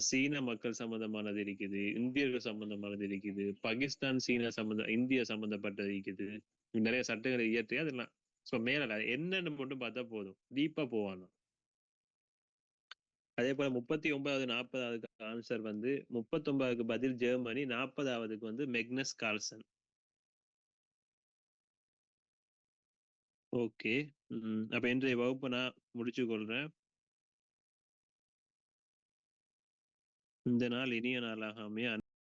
சீன மக்கள் சம்பந்தமானது இருக்குது, இந்தியர்கள் சம்பந்தமானது இருக்குது, பாகிஸ்தான் சீனா இந்திய சம்பந்தப்பட்டது இருக்குது. நிறைய சட்டங்களை இயற்றி அதெல்லாம் மேல என்னன்னு மட்டும் பார்த்தா போதும், டீப்பா போவாங்க. அதே போல 39வது 40வதுக்கு ஆன்சர் வந்து 39க்கு பதில் ஜெர்மனி, 40வதுக்கு வந்து மெக்னஸ் கார்ல்சன். ஓகே. அப்ப இன்றைய வகுப்பை நான் முடிச்சு கொள்றேன். இந்த நாள் இனிய நாளாக அமைய